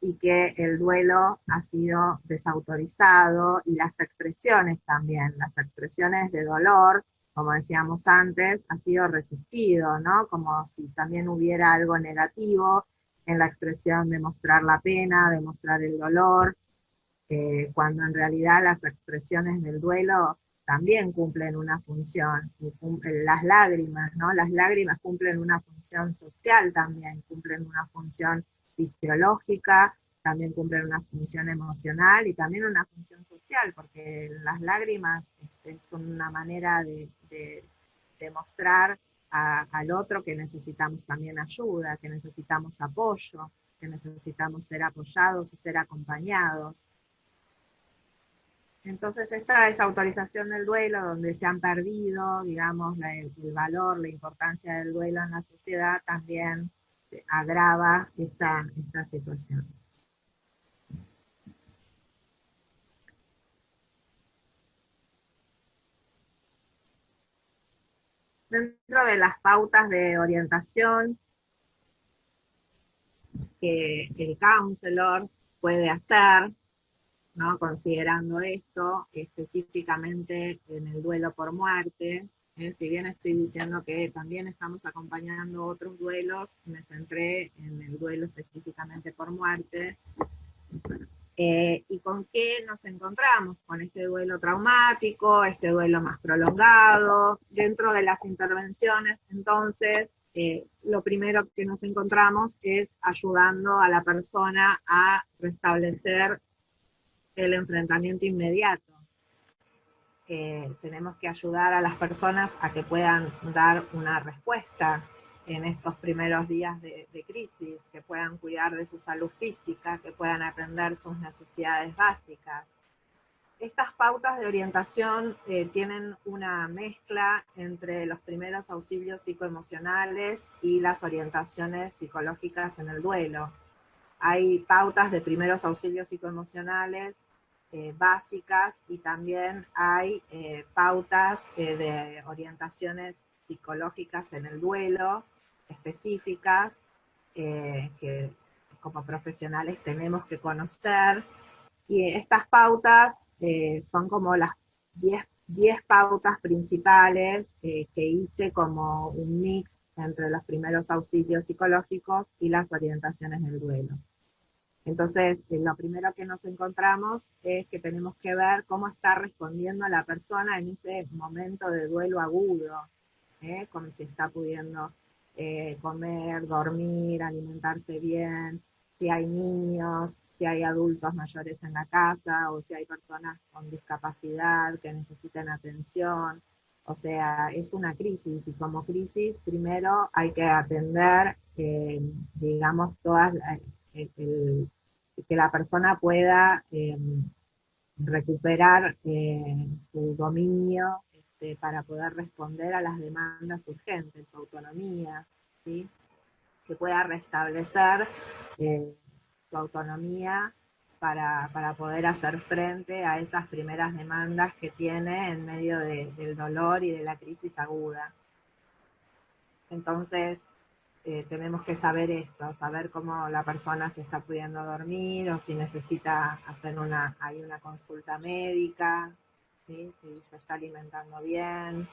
y que el duelo ha sido desautorizado, y las expresiones también, las expresiones de dolor, como decíamos antes, ha sido resistido, ¿no? Como si también hubiera algo negativo en la expresión de mostrar la pena, de mostrar el dolor, cuando en realidad las expresiones del duelo también cumplen una función, y las lágrimas, ¿no? Las lágrimas cumplen una función social también, cumplen una función fisiológica, también cumplen una función emocional y también una función social, porque las lágrimas son una manera de mostrar al otro que necesitamos también ayuda, que necesitamos apoyo, que necesitamos ser apoyados y ser acompañados. Entonces esta desautorización del duelo, donde se han perdido, digamos, el valor, la importancia del duelo en la sociedad, también agrava esta situación. Dentro de las pautas de orientación que el counselor puede hacer, ¿no? Considerando esto, específicamente en el duelo por muerte, Si bien estoy diciendo que también estamos acompañando otros duelos, me centré en el duelo específicamente por muerte. ¿Y con qué nos encontramos? Con este duelo traumático, este duelo más prolongado. Dentro de las intervenciones, entonces, lo primero que nos encontramos es ayudando a la persona a restablecer el enfrentamiento inmediato. Tenemos que ayudar a las personas a que puedan dar una respuesta en estos primeros días de crisis, que puedan cuidar de su salud física, que puedan atender sus necesidades básicas. Estas pautas de orientación tienen una mezcla entre los primeros auxilios psicoemocionales y las orientaciones psicológicas en el duelo. Hay pautas de primeros auxilios psicoemocionales básicas, y también hay pautas de orientaciones psicológicas en el duelo específicas que como profesionales tenemos que conocer, y estas pautas son como las 10 pautas principales que hice como un mix entre los primeros auxilios psicológicos y las orientaciones del duelo. Entonces, lo primero que nos encontramos es que tenemos que ver cómo está respondiendo la persona en ese momento de duelo agudo, como si está pudiendo comer, dormir, alimentarse bien, si hay niños, si hay adultos mayores en la casa, o si hay personas con discapacidad que necesiten atención. O sea, es una crisis, y como crisis primero hay que atender, digamos, que la persona pueda recuperar su dominio para poder responder a las demandas urgentes, su autonomía, ¿sí? Que pueda restablecer su autonomía para poder hacer frente a esas primeras demandas que tiene en medio del dolor y de la crisis aguda. Entonces, tenemos que saber esto, saber cómo la persona se está pudiendo dormir, o si necesita hacer una consulta médica, ¿sí? Si se está alimentando bien.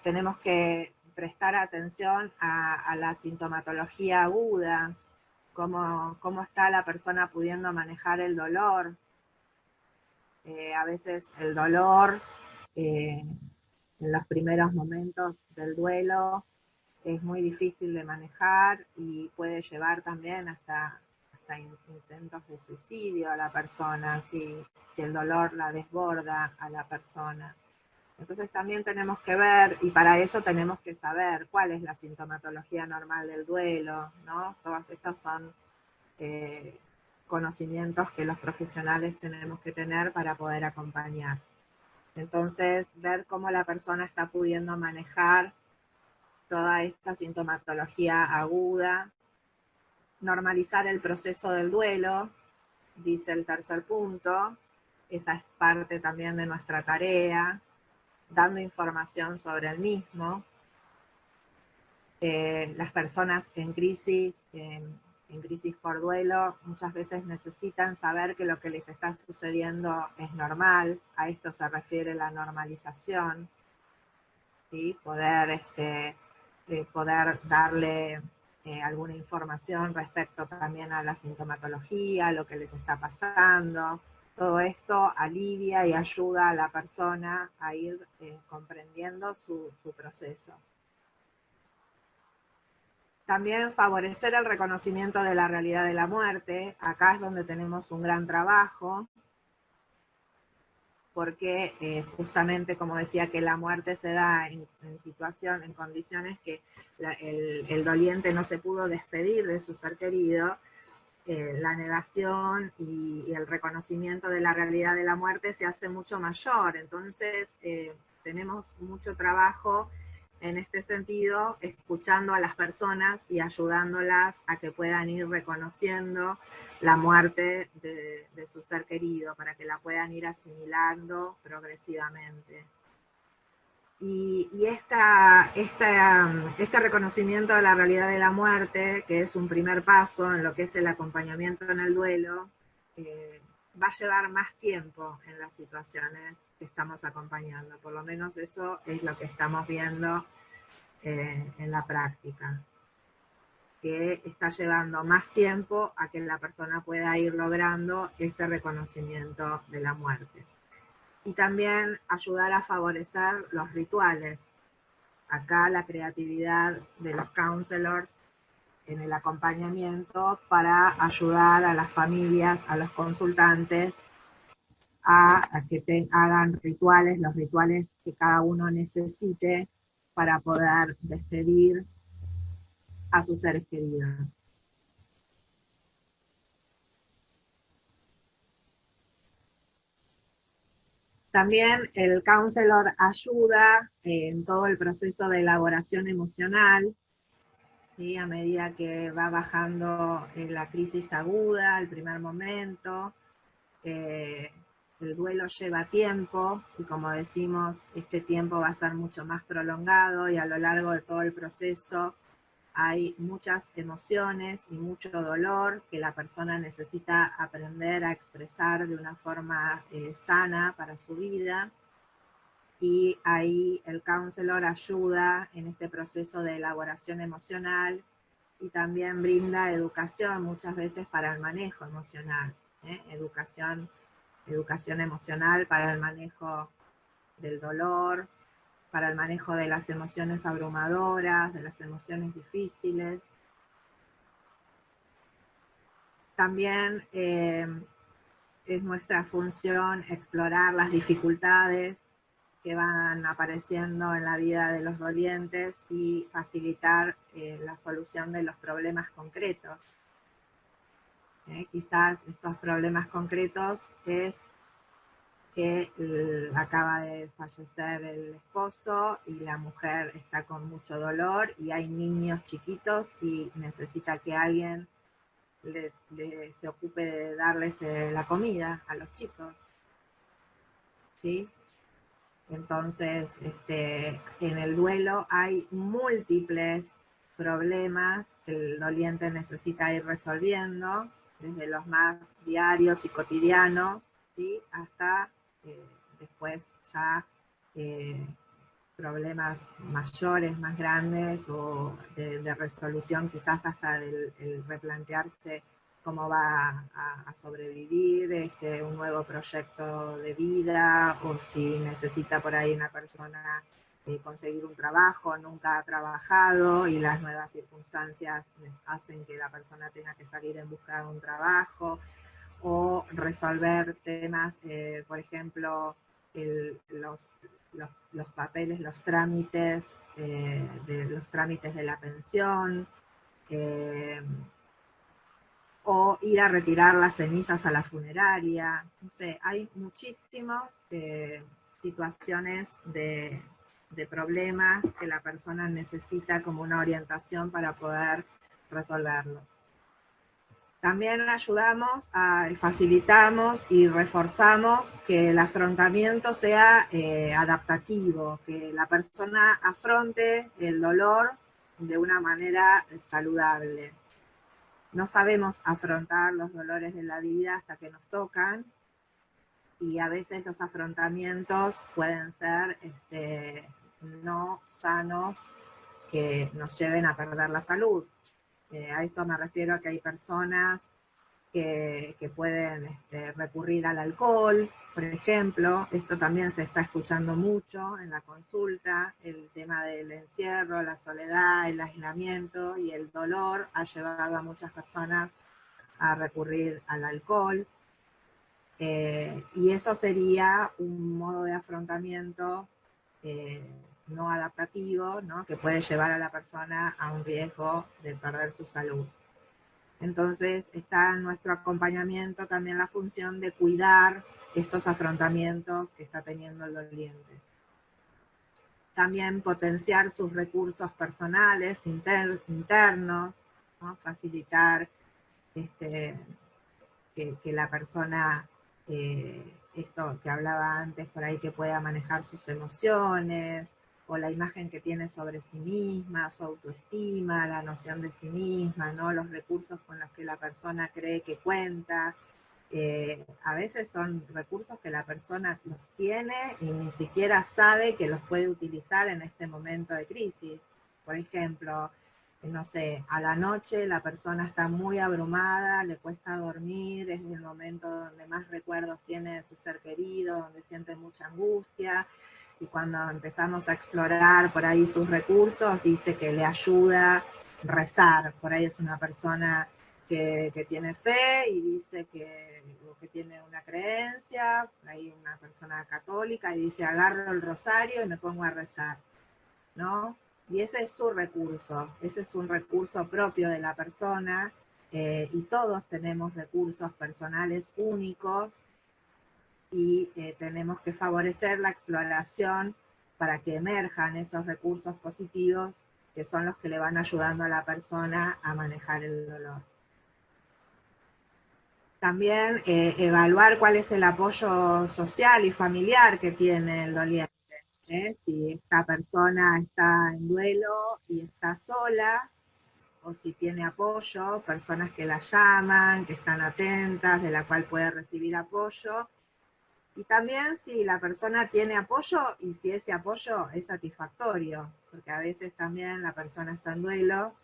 Tenemos que prestar atención a la sintomatología aguda, cómo está la persona pudiendo manejar el dolor. A veces el dolor en los primeros momentos del duelo es muy difícil de manejar y puede llevar también hasta intentos de suicidio a la persona, si el dolor la desborda a la persona. Entonces también tenemos que ver, y para eso tenemos que saber cuál es la sintomatología normal del duelo, ¿no? Todas estas son conocimientos que los profesionales tenemos que tener para poder acompañar. Entonces, ver cómo la persona está pudiendo manejar toda esta sintomatología aguda, normalizar el proceso del duelo, dice el tercer punto, esa es parte también de nuestra tarea, dando información sobre el mismo. Las personas en crisis por duelo muchas veces necesitan saber que lo que les está sucediendo es normal, a esto se refiere la normalización, ¿sí? Poder darle alguna información respecto también a la sintomatología, lo que les está pasando. Todo esto alivia y ayuda a la persona a ir comprendiendo su proceso. También favorecer el reconocimiento de la realidad de la muerte. Acá es donde tenemos un gran trabajo, porque justamente, como decía, que la muerte se da en condiciones que el doliente no se pudo despedir de su ser querido. La negación y el reconocimiento de la realidad de la muerte se hace mucho mayor. Entonces, tenemos mucho trabajo en este sentido, escuchando a las personas y ayudándolas a que puedan ir reconociendo la muerte de su ser querido, para que la puedan ir asimilando progresivamente. Y este reconocimiento de la realidad de la muerte, que es un primer paso en lo que es el acompañamiento en el duelo, va a llevar más tiempo en las situaciones que estamos acompañando. Por lo menos eso es lo que estamos viendo en la práctica, que está llevando más tiempo a que la persona pueda ir logrando este reconocimiento de la muerte. Y también ayudar a favorecer los rituales. Acá la creatividad de los counselors en el acompañamiento para ayudar a las familias, a los consultantes, a que hagan rituales, los rituales que cada uno necesite para poder despedir a sus seres queridos. También el counselor ayuda en todo el proceso de elaboración emocional, ¿sí? A medida que va bajando la crisis aguda, el primer momento, el duelo lleva tiempo, y como decimos, este tiempo va a ser mucho más prolongado, y a lo largo de todo el proceso hay muchas emociones y mucho dolor que la persona necesita aprender a expresar de una forma sana para su vida, y ahí el counselor ayuda en este proceso de elaboración emocional y también brinda educación muchas veces para el manejo emocional, educación emocional para el manejo del dolor, para el manejo de las emociones abrumadoras, de las emociones difíciles. También es nuestra función explorar las dificultades que van apareciendo en la vida de los dolientes y facilitar la solución de los problemas concretos. Quizás estos problemas concretos es que acaba de fallecer el esposo y la mujer está con mucho dolor y hay niños chiquitos y necesita que alguien se ocupe de darles la comida a los chicos, ¿sí? Entonces, en el duelo hay múltiples problemas que el doliente necesita ir resolviendo, desde los más diarios y cotidianos, ¿sí? Hasta después ya problemas mayores, más grandes, o de resolución, quizás hasta el replantearse cómo va a sobrevivir, un nuevo proyecto de vida, o si necesita por ahí una persona conseguir un trabajo, nunca ha trabajado y las nuevas circunstancias hacen que la persona tenga que salir en busca de un trabajo, o resolver temas, por ejemplo, los papeles, los trámites de la pensión, o ir a retirar las cenizas a la funeraria. No sé, hay muchísimas situaciones de problemas que la persona necesita como una orientación para poder resolverlos. También ayudamos, facilitamos y reforzamos que el afrontamiento sea adaptativo, que la persona afronte el dolor de una manera saludable. No sabemos afrontar los dolores de la vida hasta que nos tocan, y a veces los afrontamientos pueden ser no sanos, que nos lleven a perder la salud. A esto me refiero a que hay personas que pueden recurrir al alcohol, por ejemplo. Esto también se está escuchando mucho en la consulta, el tema del encierro, la soledad, el aislamiento y el dolor ha llevado a muchas personas a recurrir al alcohol. Y eso sería un modo de afrontamiento no adaptativo, ¿no? Que puede llevar a la persona a un riesgo de perder su salud. Entonces está en nuestro acompañamiento también la función de cuidar estos afrontamientos que está teniendo el doliente. También potenciar sus recursos personales, internos, ¿no? Facilitar que la persona, esto que hablaba antes por ahí, que pueda manejar sus emociones, o la imagen que tiene sobre sí misma, su autoestima, la noción de sí misma, ¿no? Los recursos con los que la persona cree que cuenta, a veces son recursos que la persona los tiene y ni siquiera sabe que los puede utilizar en este momento de crisis. Por ejemplo, no sé, a la noche la persona está muy abrumada, le cuesta dormir, es el momento donde más recuerdos tiene de su ser querido, donde siente mucha angustia, y cuando empezamos a explorar por ahí sus recursos, dice que le ayuda rezar. Por ahí es una persona que tiene fe y dice que tiene una creencia, hay una persona católica y dice agarro el rosario y me pongo a rezar, ¿no? Y ese es su recurso, ese es un recurso propio de la persona, y todos tenemos recursos personales únicos y tenemos que favorecer la exploración para que emerjan esos recursos positivos que son los que le van ayudando a la persona a manejar el dolor. También evaluar cuál es el apoyo social y familiar que tiene el doliente. Si esta persona está en duelo y está sola, o si tiene apoyo, personas que la llaman, que están atentas, de la cual puede recibir apoyo. Y también si la persona tiene apoyo y si ese apoyo es satisfactorio, porque a veces también la persona está en duelo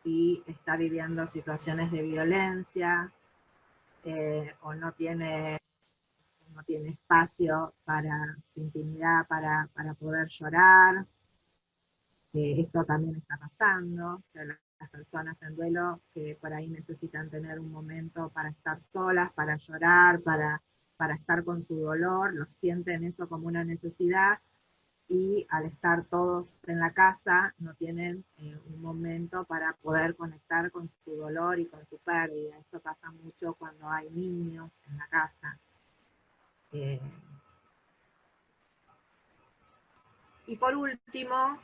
y está viviendo situaciones de violencia, o no tiene espacio para su intimidad, para poder llorar. Esto también está pasando. O sea, las personas en duelo que por ahí necesitan tener un momento para estar solas, para llorar, para estar con su dolor, lo sienten eso como una necesidad, y al estar todos en la casa no tienen un momento para poder conectar con su dolor y con su pérdida. Esto pasa mucho cuando hay niños en la casa. Y por último,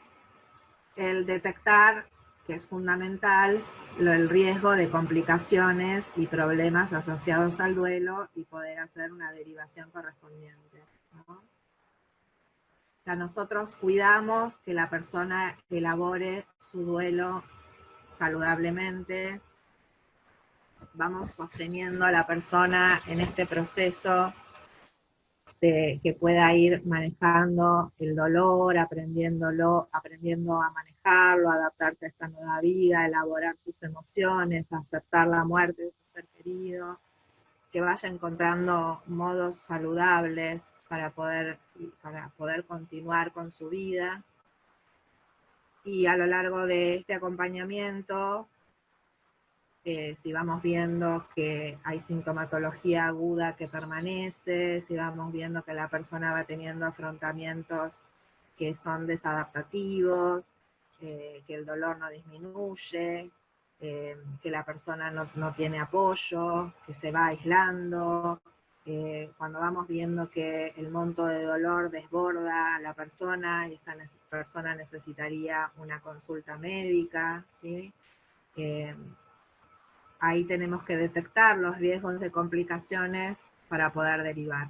el detectar, que es fundamental, el riesgo de complicaciones y problemas asociados al duelo y poder hacer una derivación correspondiente, ¿no? O sea, nosotros cuidamos que la persona elabore su duelo saludablemente, vamos sosteniendo a la persona en este proceso de que pueda ir manejando el dolor, aprendiendo a manejarlo, a adaptarse a esta nueva vida, a elaborar sus emociones, a aceptar la muerte de su ser querido, que vaya encontrando modos saludables para poder continuar con su vida. Y a lo largo de este acompañamiento, si vamos viendo que hay sintomatología aguda que permanece, si vamos viendo que la persona va teniendo afrontamientos que son desadaptativos, que el dolor no disminuye, que la persona no tiene apoyo, que se va aislando, cuando vamos viendo que el monto de dolor desborda a la persona y esta persona necesitaría una consulta médica, ¿sí? Ahí tenemos que detectar los riesgos de complicaciones para poder derivar.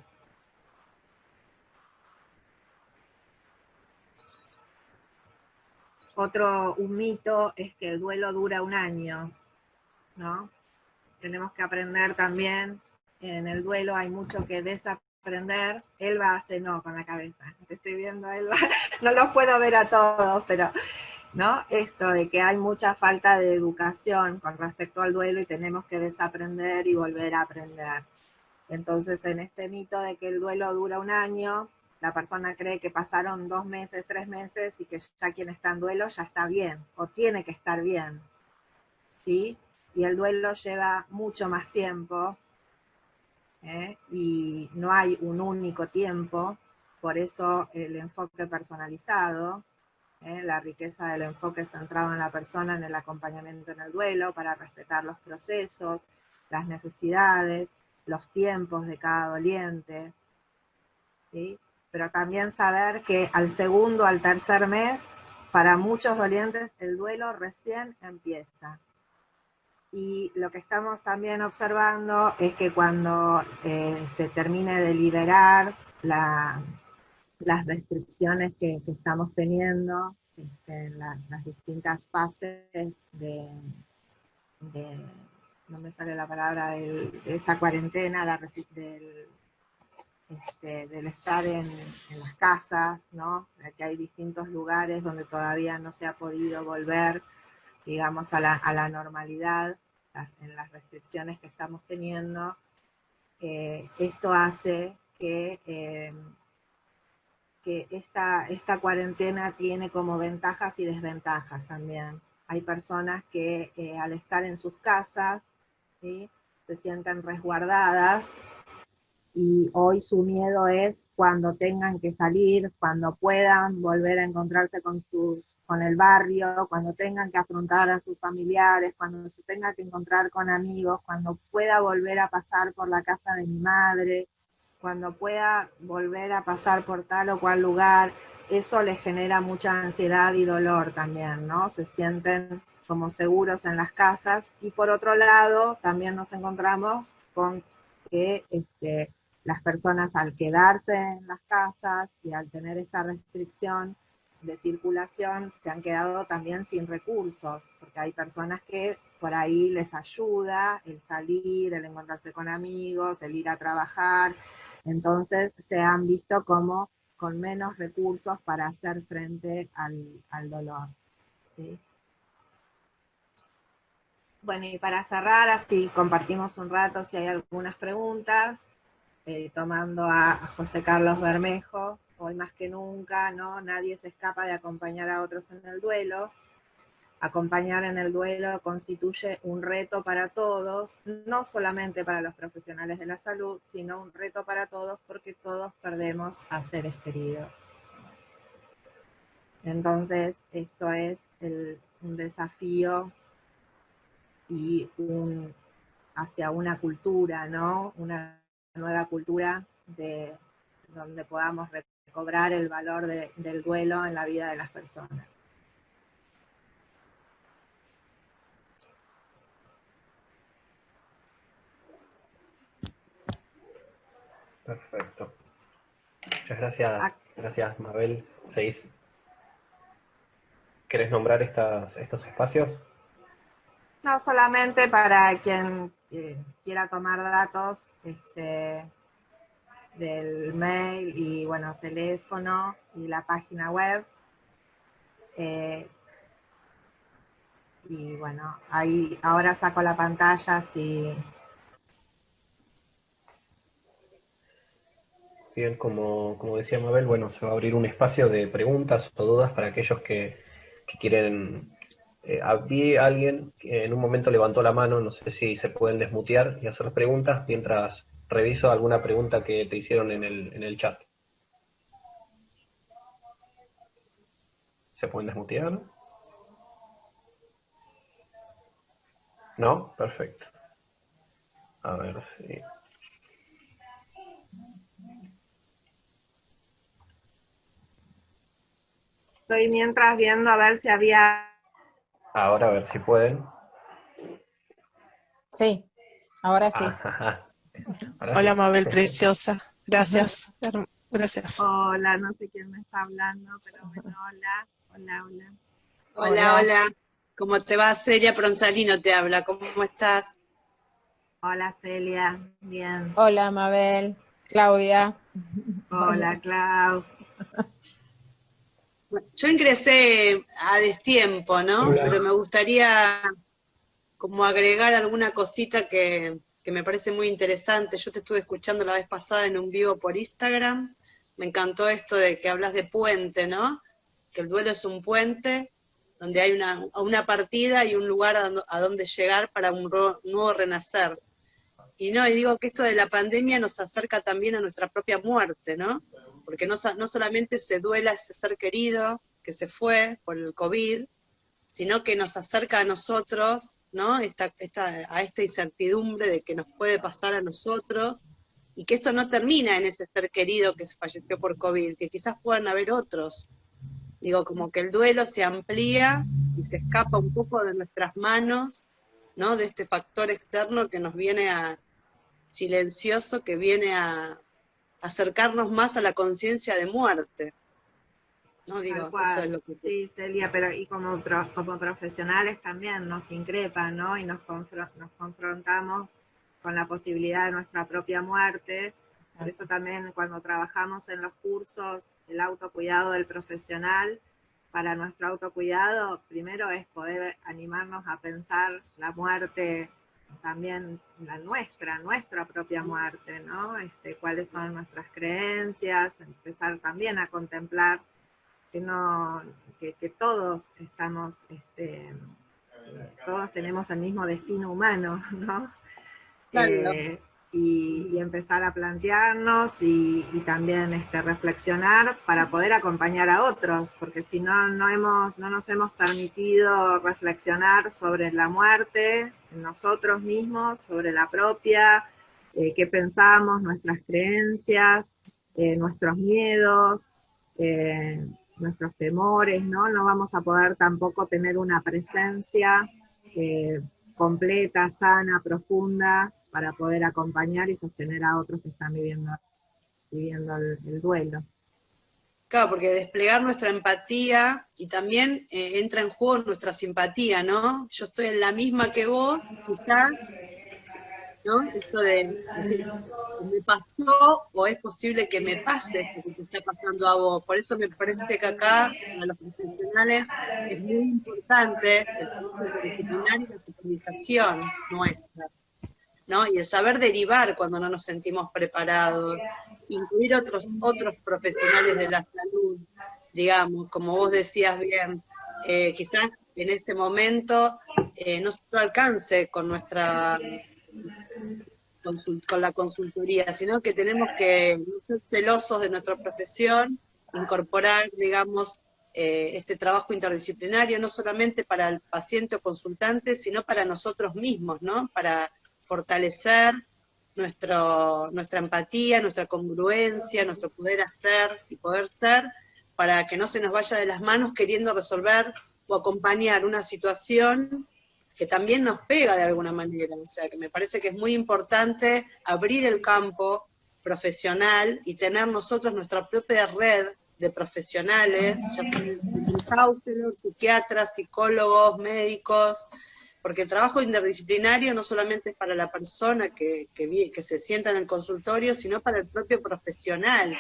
Un mito es que el duelo dura un año, ¿no? Tenemos que aprender también, en el duelo hay mucho que desaprender. Elba hace no con la cabeza, te estoy viendo, Elba, no los puedo ver a todos, pero ¿no? Esto de que hay mucha falta de educación con respecto al duelo y tenemos que desaprender y volver a aprender. Entonces, en este mito de que el duelo dura un año, la persona cree que pasaron 2 meses, 3 meses y que ya quien está en duelo ya está bien, o tiene que estar bien, ¿sí? Y el duelo lleva mucho más tiempo, y no hay un único tiempo, por eso el enfoque personalizado, la riqueza del enfoque centrado en la persona, en el acompañamiento en el duelo, para respetar los procesos, las necesidades, los tiempos de cada doliente, ¿sí? Pero también saber que al segundo, al tercer mes, para muchos dolientes el duelo recién empieza. Y lo que estamos también observando es que cuando se termine de liberar las restricciones que estamos teniendo en las distintas fases de no me sale la palabra, de esta cuarentena, del estar en las casas, ¿no? Que hay distintos lugares donde todavía no se ha podido volver, digamos, a la normalidad, en las restricciones que estamos teniendo. Esto hace que esta cuarentena tiene como ventajas y desventajas también. Hay personas que al estar en sus casas, ¿sí?, se sienten resguardadas, y hoy su miedo es cuando tengan que salir, cuando puedan volver a encontrarse con el barrio, cuando tengan que afrontar a sus familiares, cuando se tengan que encontrar con amigos, cuando pueda volver a pasar por la casa de mi madre, cuando pueda volver a pasar por tal o cual lugar. Eso les genera mucha ansiedad y dolor también, ¿no? Se sienten como seguros en las casas, y por otro lado también nos encontramos con que las personas, al quedarse en las casas y al tener esta restricción de circulación, se han quedado también sin recursos, porque hay personas que por ahí les ayuda el salir, el encontrarse con amigos, el ir a trabajar. Entonces se han visto como con menos recursos para hacer frente al dolor, ¿sí? Bueno, y para cerrar, así compartimos un rato si hay algunas preguntas, tomando a José Carlos Bermejo: hoy más que nunca, ¿no? Nadie se escapa de acompañar a otros en el duelo. Acompañar en el duelo constituye un reto para todos, no solamente para los profesionales de la salud, sino un reto para todos, porque todos perdemos a seres queridos. Entonces, esto es un desafío y hacia una cultura, ¿no? Una nueva cultura donde podamos recobrar el valor del duelo en la vida de las personas. Perfecto. Muchas gracias, gracias Mabel. ¿Querés nombrar estos espacios? No, solamente para quien quiera tomar datos del mail y, bueno, teléfono y la página web. Y bueno, ahí ahora saco la pantalla si... Bien, como decía Mabel, bueno, se va a abrir un espacio de preguntas o dudas para aquellos que quieren. Vi a alguien que en un momento levantó la mano, no sé si se pueden desmutear y hacer preguntas mientras reviso alguna pregunta que te hicieron en el chat. ¿Se pueden desmutear? ¿No? Perfecto. A ver si... Estoy mientras viendo a ver si había... Ahora a ver si pueden. Sí, ahora sí. Ahora Hola sí. Mabel, preciosa. Gracias. Gracias. Hola, no sé quién me está hablando, pero bueno, hola. Hola, hola. ¿Cómo te va? Celia Pronsalino te habla. ¿Cómo estás? Hola Celia, bien. Hola Mabel, Claudia. Hola Clau. Yo ingresé a destiempo, ¿no? Hola. Pero me gustaría como agregar alguna cosita que me parece muy interesante. Yo te estuve escuchando la vez pasada en un vivo por Instagram. Me encantó esto de que hablas de puente, ¿no? Que el duelo es un puente donde hay una partida y un lugar a donde llegar para un nuevo renacer. Y digo que esto de la pandemia nos acerca también a nuestra propia muerte, ¿no? Porque no solamente se duela ese ser querido que se fue por el COVID, sino que nos acerca a nosotros, ¿no? A esta incertidumbre de que nos puede pasar a nosotros, y que esto no termina en ese ser querido que falleció por COVID, que quizás puedan haber otros. Digo, como que el duelo se amplía y se escapa un poco de nuestras manos, ¿no? De este factor externo que nos viene silencioso, que viene a acercarnos más a la conciencia de muerte. ¿no? Digo, Tal cual. eso es lo que... Sí, Celia, pero y como profesionales también nos increpan, ¿no? Y nos confrontamos con la posibilidad de nuestra propia muerte. Por eso también cuando trabajamos en los cursos, el autocuidado del profesional, para nuestro autocuidado, primero es poder animarnos a pensar la muerte también, nuestra propia muerte, ¿no? Cuáles son nuestras creencias, empezar también a contemplar que todos estamos, todos tenemos el mismo destino humano, ¿no? Claro. Y empezar a plantearnos y también reflexionar para poder acompañar a otros, porque si no nos hemos permitido reflexionar sobre la muerte, nosotros mismos, sobre la propia, qué pensamos, nuestras creencias, nuestros miedos, nuestros temores, ¿no? No vamos a poder tampoco tener una presencia completa, sana, profunda, para poder acompañar y sostener a otros que están viviendo el duelo. Claro, porque desplegar nuestra empatía y también entra en juego nuestra simpatía, ¿no? Yo estoy en la misma que vos, quizás, ¿no? Esto de decir, me pasó o es posible que me pase lo que te está pasando a vos. Por eso me parece que acá, a los profesionales, es muy importante el trabajo interdisciplinario y la supervisación nuestra, ¿no? Y el saber derivar cuando no nos sentimos preparados, incluir otros profesionales de la salud, digamos, como vos decías bien, quizás en este momento no se alcance con con la consultoría, sino que tenemos que no ser celosos de nuestra profesión, incorporar, digamos, este trabajo interdisciplinario, no solamente para el paciente o consultante, sino para nosotros mismos, ¿no? Para fortalecer nuestra empatía, nuestra congruencia, nuestro poder hacer y poder ser, para que no se nos vaya de las manos queriendo resolver o acompañar una situación que también nos pega de alguna manera. O sea, que me parece que es muy importante abrir el campo profesional y tener nosotros nuestra propia red de profesionales, ya sean counselors, psiquiatras, psicólogos, médicos, porque el trabajo interdisciplinario no solamente es para la persona que se sienta en el consultorio, sino para el propio profesional,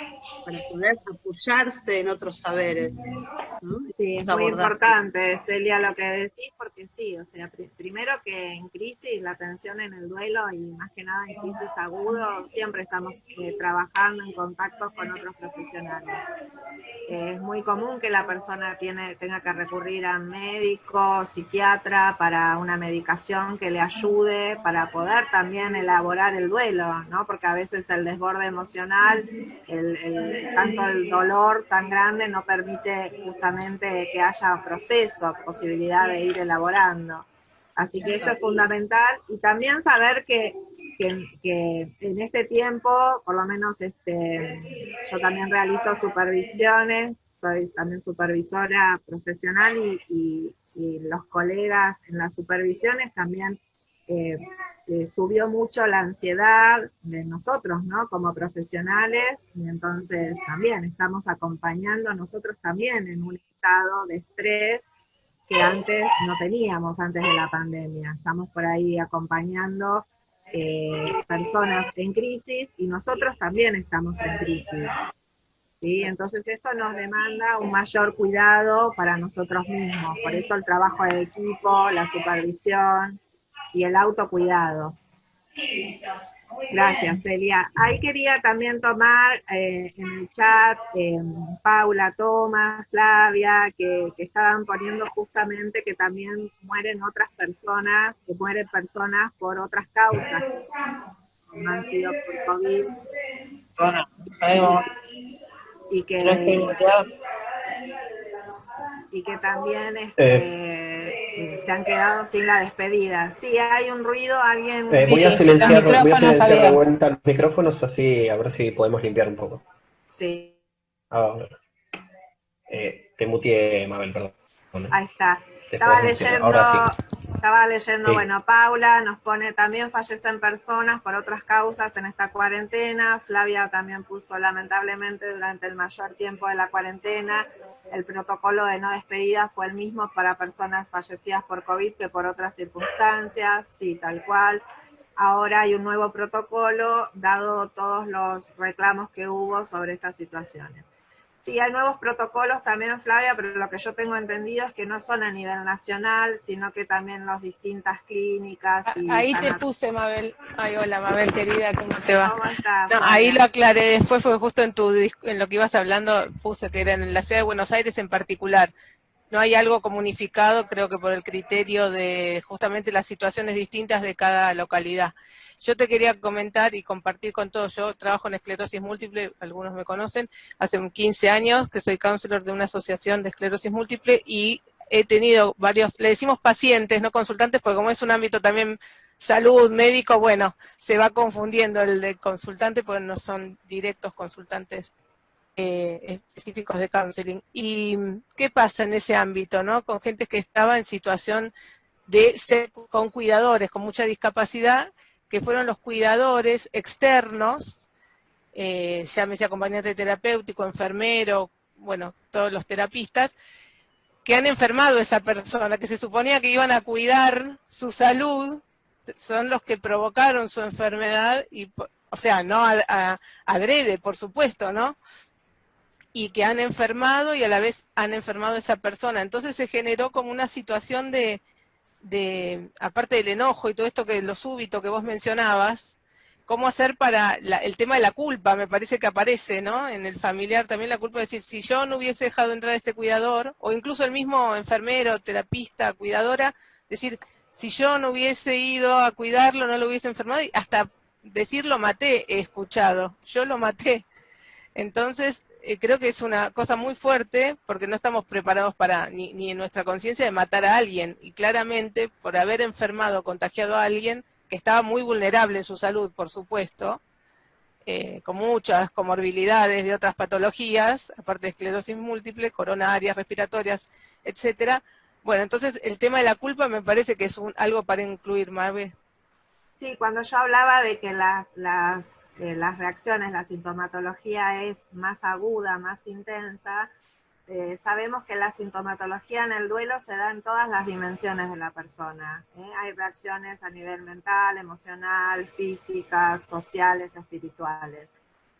para poder apoyarse en otros saberes, ¿no? Sí, es muy importante, Celia, lo que decís, porque sí, o sea, primero que en crisis, la atención en el duelo y más que nada en crisis agudo, siempre estamos trabajando en contacto con otros profesionales. Es muy común que la persona tenga que recurrir a médico, psiquiatra, para una medicación que le ayude para poder también elaborar el duelo, ¿no? Porque a veces el desborde emocional, tanto el dolor tan grande no permite justamente que haya proceso, posibilidad de ir elaborando. Así que esto es fundamental, y también saber que en este tiempo, por lo menos yo también realizo supervisiones, soy también supervisora profesional y los colegas en las supervisiones también subió mucho la ansiedad de nosotros, ¿no? Como profesionales, y entonces también estamos acompañando nosotros también en un estado de estrés que antes no teníamos, antes de la pandemia. Estamos por ahí acompañando personas en crisis y nosotros también estamos en crisis, ¿sí? Entonces esto nos demanda un mayor cuidado para nosotros mismos, por eso el trabajo de equipo, la supervisión y el autocuidado. Gracias, Celia. Ahí quería también tomar en el chat Paula, Tomás, Flavia, que estaban poniendo justamente que también mueren otras personas, que mueren personas por otras causas, no han sido por COVID. Bueno, sabemos. Y que también se han quedado sin la despedida. Sí, hay un ruido, alguien... voy a silenciar de había. vuelta los micrófonos, así a ver si podemos limpiar un poco. Sí. A ver. Te muteé, Mabel, perdón. Ahí está. Estaba leyendo, ahora sí. Estaba leyendo, Sí. bueno, Paula nos pone, también fallecen personas por otras causas en esta cuarentena. Flavia también puso, lamentablemente, durante el mayor tiempo de la cuarentena, el protocolo de no despedida fue el mismo para personas fallecidas por COVID que por otras circunstancias, sí, tal cual. Ahora hay un nuevo protocolo, dado todos los reclamos que hubo sobre estas situaciones. Sí, hay nuevos protocolos también, Flavia, pero lo que yo tengo entendido es que no son a nivel nacional, sino que también las distintas clínicas y Ahí te puse, Mabel. Ay, hola, Mabel, querida, ¿cómo te va? ¿Cómo está, No, ahí Flavia? lo aclaré después, fue justo en lo que ibas hablando, puse que era en la ciudad de Buenos Aires en particular. No hay algo comunificado, creo que por el criterio de justamente las situaciones distintas de cada localidad. Yo te quería comentar y compartir con todos, yo trabajo en esclerosis múltiple, algunos me conocen, hace 15 años que soy counselor de una asociación de esclerosis múltiple y he tenido varios, le decimos pacientes, no consultantes, porque como es un ámbito también salud, médico, bueno, se va confundiendo el de consultante porque no son directos consultantes específicos de counseling. ¿Y qué pasa en ese ámbito, no? Con gente que estaba en situación de ser con cuidadores con mucha discapacidad, que fueron los cuidadores externos, llámese acompañante terapéutico, enfermero, bueno, todos los terapistas, que han enfermado a esa persona, que se suponía que iban a cuidar su salud, son los que provocaron su enfermedad, y, o sea, no adrede, por supuesto, ¿no? Y que han enfermado y a la vez han enfermado a esa persona. Entonces se generó como una situación aparte del enojo y todo esto que lo súbito que vos mencionabas, cómo hacer para el tema de la culpa, me parece que aparece, ¿no? En el familiar también la culpa de decir, si yo no hubiese dejado entrar a este cuidador, o incluso el mismo enfermero, terapista, cuidadora, decir, si yo no hubiese ido a cuidarlo, no lo hubiese enfermado, y hasta decir lo maté, he escuchado, yo lo maté. Entonces, creo que es una cosa muy fuerte porque no estamos preparados para, ni en nuestra conciencia, de matar a alguien. Y claramente, por haber enfermado o contagiado a alguien que estaba muy vulnerable en su salud, por supuesto, con muchas comorbilidades de otras patologías, aparte de esclerosis múltiple, coronarias, respiratorias, etcétera. Bueno, entonces el tema de la culpa me parece que es algo para incluir, Mabe. Sí, cuando yo hablaba de que las reacciones, la sintomatología es más aguda, más intensa, sabemos que la sintomatología en el duelo se da en todas las dimensiones de la persona. Hay reacciones a nivel mental, emocional, físicas, sociales, espirituales.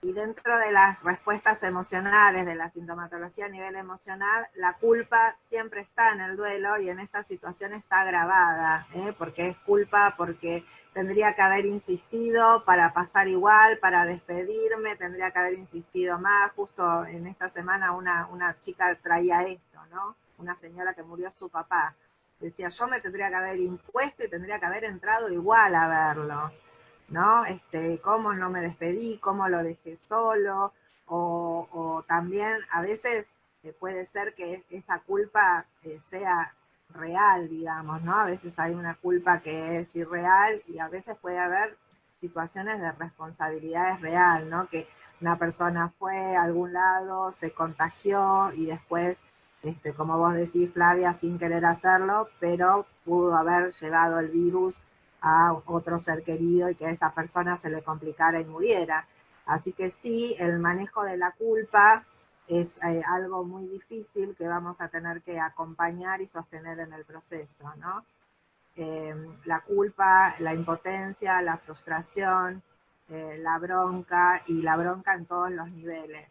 Y dentro de las respuestas emocionales, de la sintomatología a nivel emocional, la culpa siempre está en el duelo y en esta situación está agravada, porque es culpa, porque tendría que haber insistido para pasar igual, para despedirme, tendría que haber insistido más. Justo en esta semana una chica traía esto, ¿no? Una señora que murió su papá. Decía, yo me tendría que haber impuesto y tendría que haber entrado igual a verlo, ¿no? Cómo no me despedí, cómo lo dejé solo, o también a veces puede ser que esa culpa sea real, digamos, ¿no? A veces hay una culpa que es irreal y a veces puede haber situaciones de responsabilidad real, ¿no? Que una persona fue a algún lado, se contagió y después, como vos decís, Flavia, sin querer hacerlo, pero pudo haber llevado el virus a otro ser querido y que a esa persona se le complicara y muriera. Así que sí, el manejo de la culpa es algo muy difícil que vamos a tener que acompañar y sostener en el proceso, ¿no? La culpa, la impotencia, la frustración, la bronca, y la bronca en todos los niveles.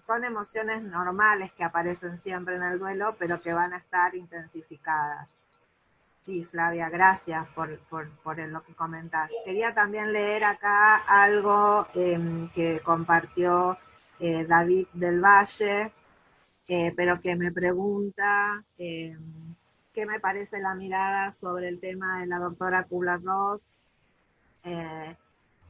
Son emociones normales que aparecen siempre en el duelo, pero que van a estar intensificadas. Sí, Flavia, gracias por lo que comentás. Quería también leer acá algo que compartió David del Valle, pero que me pregunta qué me parece la mirada sobre el tema de la doctora Kubler-Ross.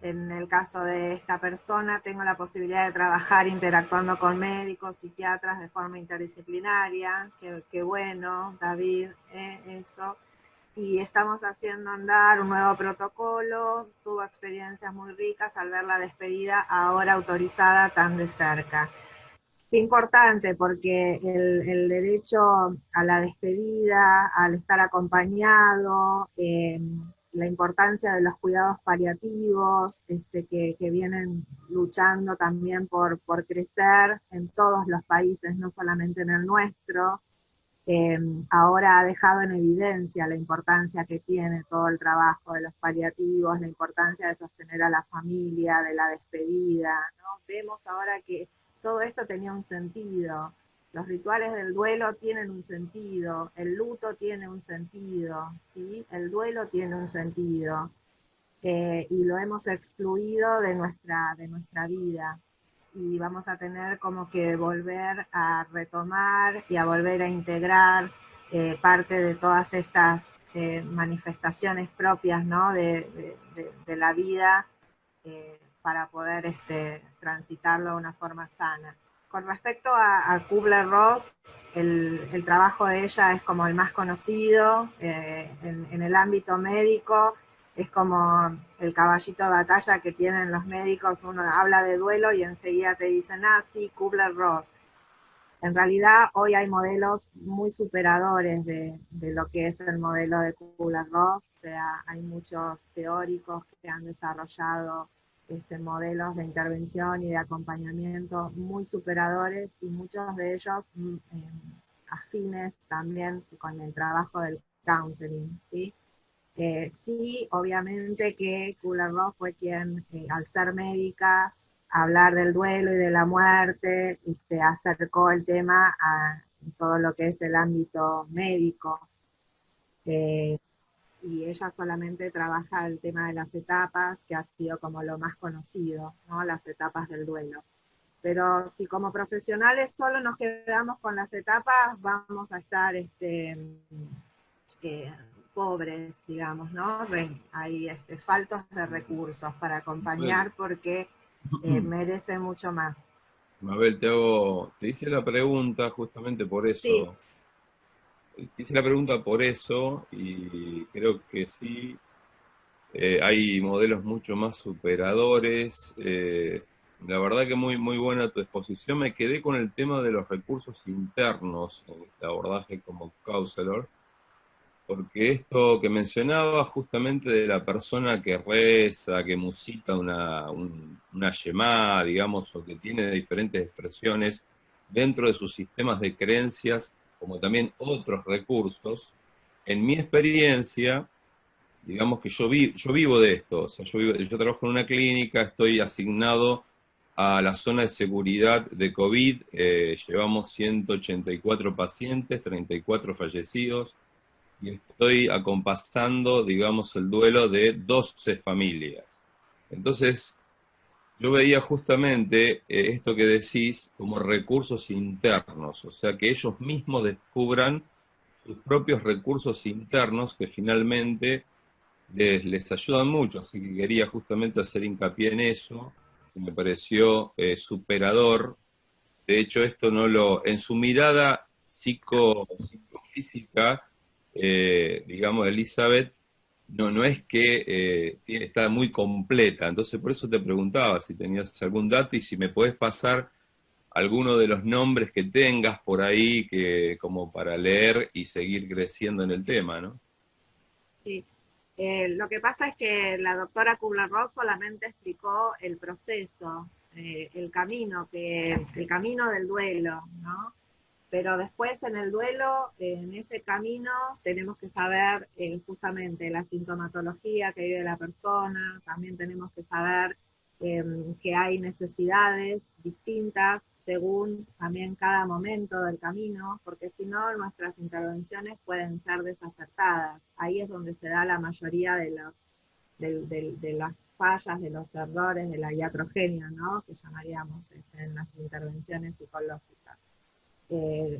En el caso de esta persona, tengo la posibilidad de trabajar interactuando con médicos, psiquiatras de forma interdisciplinaria. Qué bueno, David, eso. Y estamos haciendo andar un nuevo protocolo. Tuvo experiencias muy ricas al ver la despedida ahora autorizada tan de cerca. Qué importante, porque el derecho a la despedida, al estar acompañado, la importancia de los cuidados paliativos, que vienen luchando también por crecer en todos los países, no solamente en el nuestro. Ahora ha dejado en evidencia la importancia que tiene todo el trabajo de los paliativos, la importancia de sostener a la familia, de la despedida, ¿no? Vemos ahora que todo esto tenía un sentido. Los rituales del duelo tienen un sentido, el luto tiene un sentido, ¿sí? El duelo tiene un sentido, y lo hemos excluido de nuestra vida. Y vamos a tener como que volver a retomar y a volver a integrar parte de todas estas manifestaciones propias, ¿no? de la vida, para poder transitarlo de una forma sana. Con respecto a Kubler-Ross, el trabajo de ella es como el más conocido en el ámbito médico. Es como el caballito de batalla que tienen los médicos, uno habla de duelo y enseguida te dicen, sí, Kubler-Ross. En realidad hoy hay modelos muy superadores de lo que es el modelo de Kubler-Ross, o sea, hay muchos teóricos que han desarrollado modelos de intervención y de acompañamiento muy superadores, y muchos de ellos afines también con el trabajo del counseling, ¿sí? Sí, obviamente que Kubler-Ross fue quien, al ser médica, hablar del duelo y de la muerte, acercó el tema a todo lo que es el ámbito médico. Y ella solamente trabaja el tema de las etapas, que ha sido como lo más conocido, ¿no? Las etapas del duelo. Pero si como profesionales solo nos quedamos con las etapas, vamos a estar pobres, digamos, ¿no? Hay faltos de recursos para acompañar, porque merece mucho más. Mabel, te hice la pregunta justamente por eso. Sí. Te hice la pregunta por eso, y creo que sí, hay modelos mucho más superadores. La verdad que muy, muy buena tu exposición. Me quedé con el tema de los recursos internos en este abordaje como counselor, porque esto que mencionaba justamente de la persona que reza, que musita una yemá, digamos, o que tiene diferentes expresiones dentro de sus sistemas de creencias, como también otros recursos, en mi experiencia, digamos que yo vivo de esto. O sea, yo trabajo en una clínica, estoy asignado a la zona de seguridad de COVID, llevamos 184 pacientes, 34 fallecidos, y estoy acompasando, digamos, el duelo de 12 familias. Entonces, yo veía justamente esto que decís como recursos internos, o sea, que ellos mismos descubran sus propios recursos internos que finalmente les ayudan mucho. Así que quería justamente hacer hincapié en eso, que me pareció superador. De hecho, esto en su mirada psicofísica, digamos, Elizabeth, no es que está muy completa. Entonces, por eso te preguntaba si tenías algún dato y si me podés pasar alguno de los nombres que tengas por ahí, como para leer y seguir creciendo en el tema, ¿no? Sí. Lo que pasa es que la doctora Kubler-Ross solamente explicó el proceso, el camino del duelo, ¿no? Pero después en el duelo, en ese camino, tenemos que saber justamente la sintomatología que vive la persona, también tenemos que saber que hay necesidades distintas según también cada momento del camino, porque si no, nuestras intervenciones pueden ser desacertadas. Ahí es donde se da la mayoría de las fallas, de los errores, de la iatrogenia, ¿no? Que llamaríamos en las intervenciones psicológicas.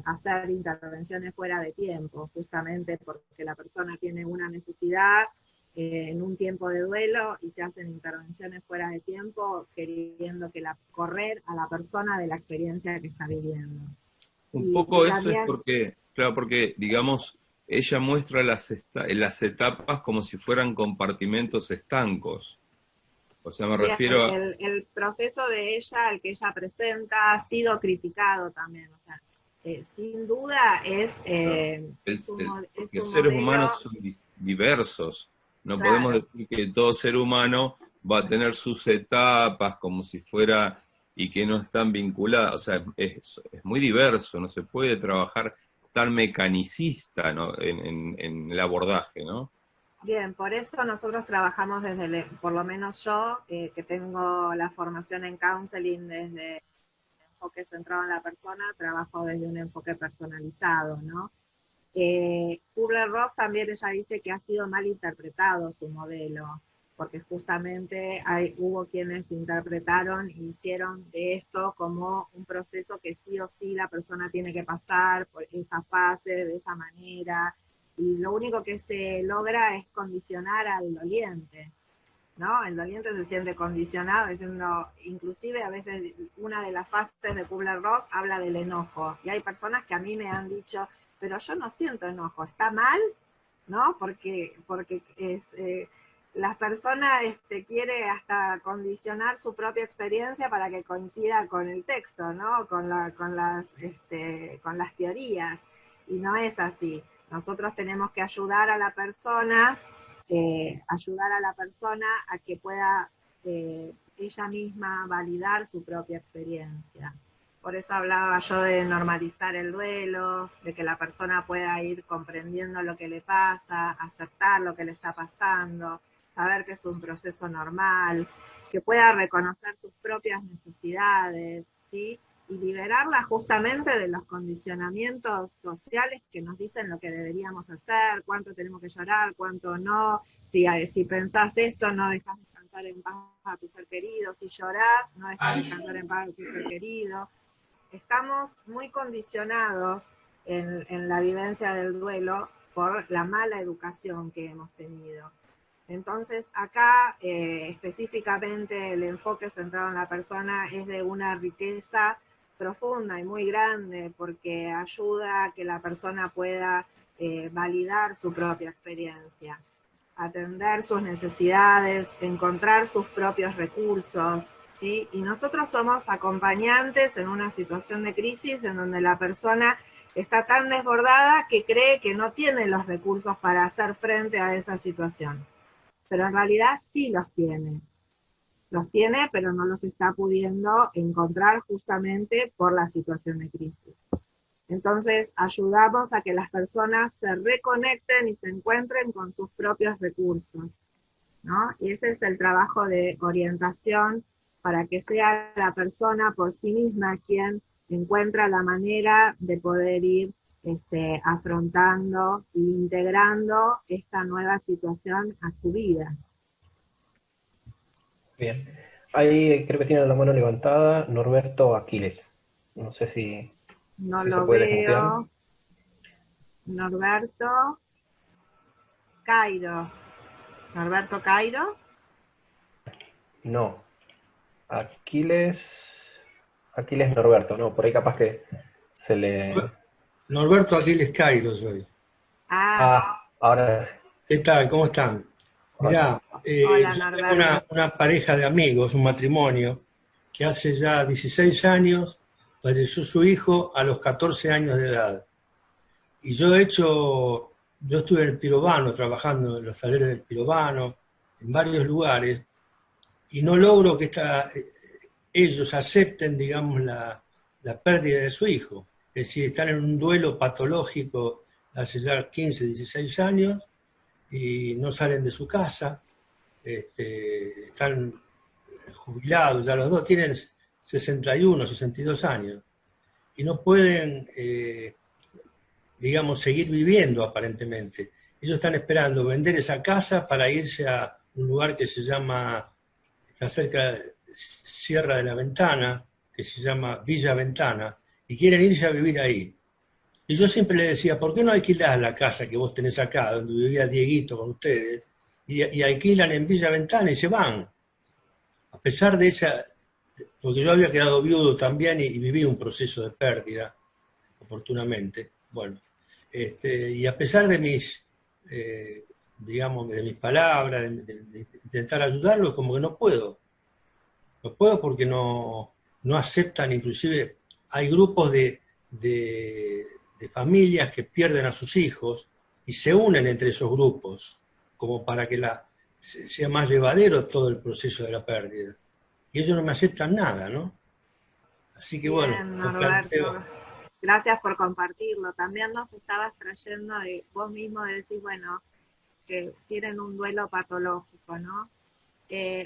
Hacer intervenciones fuera de tiempo, justamente porque la persona tiene una necesidad en un tiempo de duelo y se hacen intervenciones fuera de tiempo, queriendo correr a la persona de la experiencia que está viviendo. Un poco eso es porque, digamos, ella muestra las etapas como si fueran compartimentos estancos. O sea, me Bien, refiero a... el proceso de ella, el que ella presenta, ha sido criticado también. O sea, sin duda es Porque un seres modelo, humanos son diversos. No podemos claro, decir que todo ser humano va a tener sus etapas como si fuera y que no están vinculadas. O sea, es muy diverso, no se puede trabajar tan mecanicista, ¿no? en el abordaje, ¿no? bien, por eso nosotros trabajamos por lo menos yo, que tengo la formación en counseling desde el enfoque centrado en la persona, trabajo desde un enfoque personalizado, ¿no? Kubler-Ross también ella dice que ha sido mal interpretado su modelo, porque justamente hubo quienes interpretaron y hicieron de esto como un proceso que sí o sí la persona tiene que pasar por esa fase, de esa manera, y lo único que se logra es condicionar al doliente, ¿no? El doliente se siente condicionado, diciendo, inclusive a veces una de las fases de Kubler-Ross habla del enojo, y hay personas que a mí me han dicho, pero yo no siento enojo, ¿está mal? ¿No? Porque las personas quiere hasta condicionar su propia experiencia para que coincida con el texto, ¿no? Con las teorías, y no es así. Nosotros tenemos que ayudar a la persona a que pueda ella misma validar su propia experiencia. Por eso hablaba yo de normalizar el duelo, de que la persona pueda ir comprendiendo lo que le pasa, aceptar lo que le está pasando, saber que es un proceso normal, que pueda reconocer sus propias necesidades, ¿sí? Y liberarla justamente de los condicionamientos sociales que nos dicen lo que deberíamos hacer, cuánto tenemos que llorar, cuánto no, si pensás esto no dejas descansar en paz a tu ser querido, si llorás no dejas descansar en paz a tu ser querido. Estamos muy condicionados en la vivencia del duelo por la mala educación que hemos tenido. Entonces, acá específicamente el enfoque centrado en la persona es de una riqueza profunda y muy grande, porque ayuda a que la persona pueda validar su propia experiencia, atender sus necesidades, encontrar sus propios recursos, ¿sí? Y nosotros somos acompañantes en una situación de crisis en donde la persona está tan desbordada que cree que no tiene los recursos para hacer frente a esa situación. Pero en realidad sí los tiene. Los tiene, pero no los está pudiendo encontrar justamente por la situación de crisis. Entonces, ayudamos a que las personas se reconecten y se encuentren con sus propios recursos, ¿no? Y ese es el trabajo de orientación para que sea la persona por sí misma quien encuentra la manera de poder ir afrontando e integrando esta nueva situación a su vida. Bien. Ahí creo que tiene la mano levantada Norberto Aquiles. No sé si No se lo puede desmutear. veo. Norberto Cairo. Norberto Cairo. No. Aquiles Norberto, no, por ahí capaz que se le... Norberto Aquiles Cairo soy. Ahora sí. ¿Qué tal? ¿Cómo están? Mirá, Hola, yo Norberto. tengo una pareja de amigos, un matrimonio, que hace ya 16 años falleció su hijo a los 14 años de edad. Y yo estuve en el Pirovano, trabajando en los talleres del Pirovano, en varios lugares, y no logro que ellos acepten, digamos, la pérdida de su hijo. Es decir, están en un duelo patológico hace ya 15, 16 años, y no salen de su casa, están jubilados, ya los dos tienen 61, 62 años, y no pueden, digamos, seguir viviendo aparentemente. Ellos están esperando vender esa casa para irse a un lugar que se llama, está cerca de Sierra de la Ventana, que se llama Villa Ventana, y quieren irse a vivir ahí. Y yo siempre le decía, ¿por qué no alquilás la casa que vos tenés acá, donde vivía Dieguito con ustedes, y alquilan en Villa Ventana y se van? A pesar de porque yo había quedado viudo también y viví un proceso de pérdida, oportunamente, bueno, y a pesar de mis, digamos, de mis palabras, de intentar ayudarlos, como que no puedo. No puedo porque no aceptan, inclusive hay grupos de familias que pierden a sus hijos y se unen entre esos grupos, como para que sea más llevadero todo el proceso de la pérdida. Y ellos no me aceptan nada, ¿no? Así que bueno, Bien, me planteo. Norberto, gracias por compartirlo. También nos estabas trayendo de vos mismo de decir, bueno, que tienen un duelo patológico, ¿no?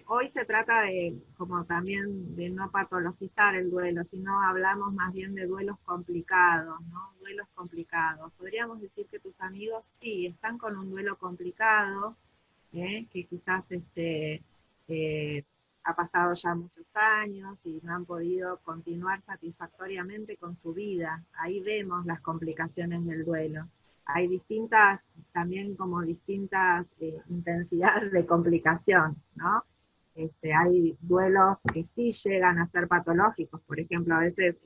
Hoy se trata de, como también, de no patologizar el duelo, sino hablamos más bien de duelos complicados, ¿no? Duelos complicados. Podríamos decir que tus amigos sí, están con un duelo complicado, que quizás ha pasado ya muchos años y no han podido continuar satisfactoriamente con su vida. Ahí vemos las complicaciones del duelo. Hay distintas, también como distintas intensidades de complicación, ¿no? Hay duelos que sí llegan a ser patológicos, por ejemplo, a veces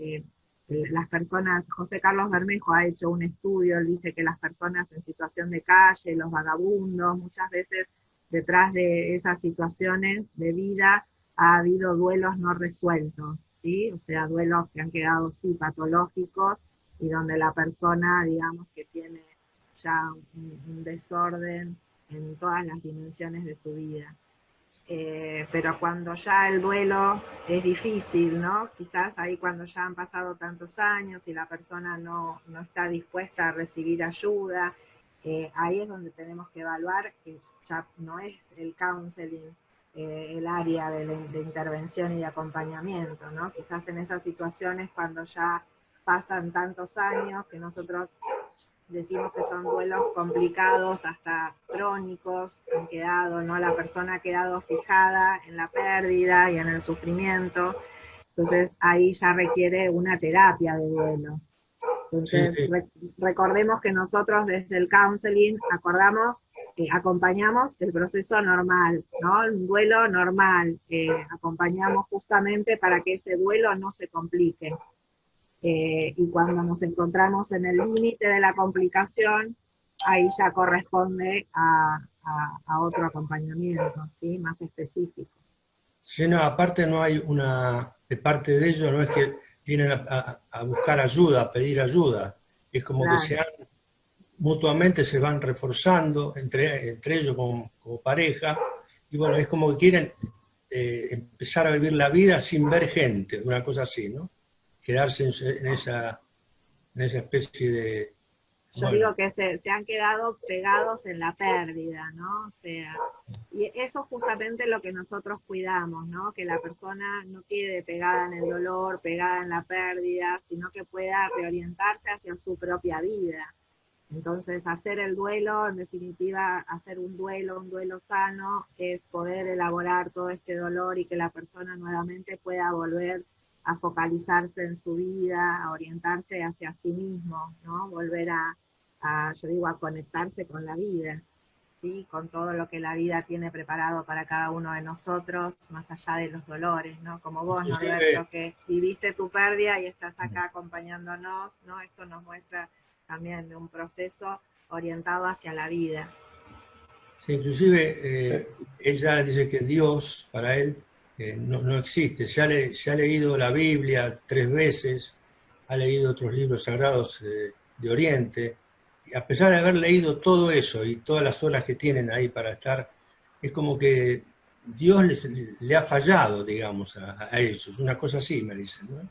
las personas, José Carlos Bermejo ha hecho un estudio, él dice que las personas en situación de calle, los vagabundos, muchas veces detrás de esas situaciones de vida ha habido duelos no resueltos, ¿sí? O sea, duelos que han quedado sí patológicos y donde la persona, digamos, que tiene ya un desorden en todas las dimensiones de su vida. Pero cuando ya el duelo es difícil, ¿no? Quizás ahí cuando ya han pasado tantos años y la persona no está dispuesta a recibir ayuda, ahí es donde tenemos que evaluar que ya no es el counseling el área de intervención y de acompañamiento, ¿no? Quizás en esas situaciones cuando ya pasan tantos años que nosotros decimos que son duelos complicados, hasta crónicos, han quedado, ¿no? La persona ha quedado fijada en la pérdida y en el sufrimiento, entonces ahí ya requiere una terapia de duelo. Entonces, Sí. recordemos que nosotros desde el counseling acompañamos el proceso normal, ¿no? Un duelo normal, acompañamos justamente para que ese duelo no se complique. Y cuando nos encontramos en el límite de la complicación, ahí ya corresponde a otro acompañamiento, ¿sí? Más específico. Sí, no, aparte no hay de parte de ellos, no es que vienen a buscar ayuda, a pedir ayuda, es como Claro. que mutuamente se van reforzando entre ellos como pareja, y bueno, es como que quieren empezar a vivir la vida sin ver gente, una cosa así, ¿no? Quedarse en esa especie de... Yo digo que se han quedado pegados en la pérdida, ¿no? O sea, y eso es justamente lo que nosotros cuidamos, ¿no? Que la persona no quede pegada en el dolor, pegada en la pérdida, sino que pueda reorientarse hacia su propia vida. Entonces, hacer el duelo, en definitiva, hacer un duelo sano, es poder elaborar todo este dolor y que la persona nuevamente pueda volver a focalizarse en su vida, a orientarse hacia sí mismo, ¿no? Volver a conectarse con la vida, ¿sí? Con todo lo que la vida tiene preparado para cada uno de nosotros, más allá de los dolores, ¿no? Como vos, Norberto, que viviste tu pérdida y estás acá acompañándonos, ¿no? Esto nos muestra también un proceso orientado hacia la vida. Sí, inclusive ella dice que Dios para él no existe. Se ha leído la Biblia 3 veces, ha leído otros libros sagrados de Oriente, y a pesar de haber leído todo eso y todas las horas que tienen ahí para estar, es como que Dios le ha fallado, digamos, a ellos. Una cosa así, me dicen, ¿no? Sí.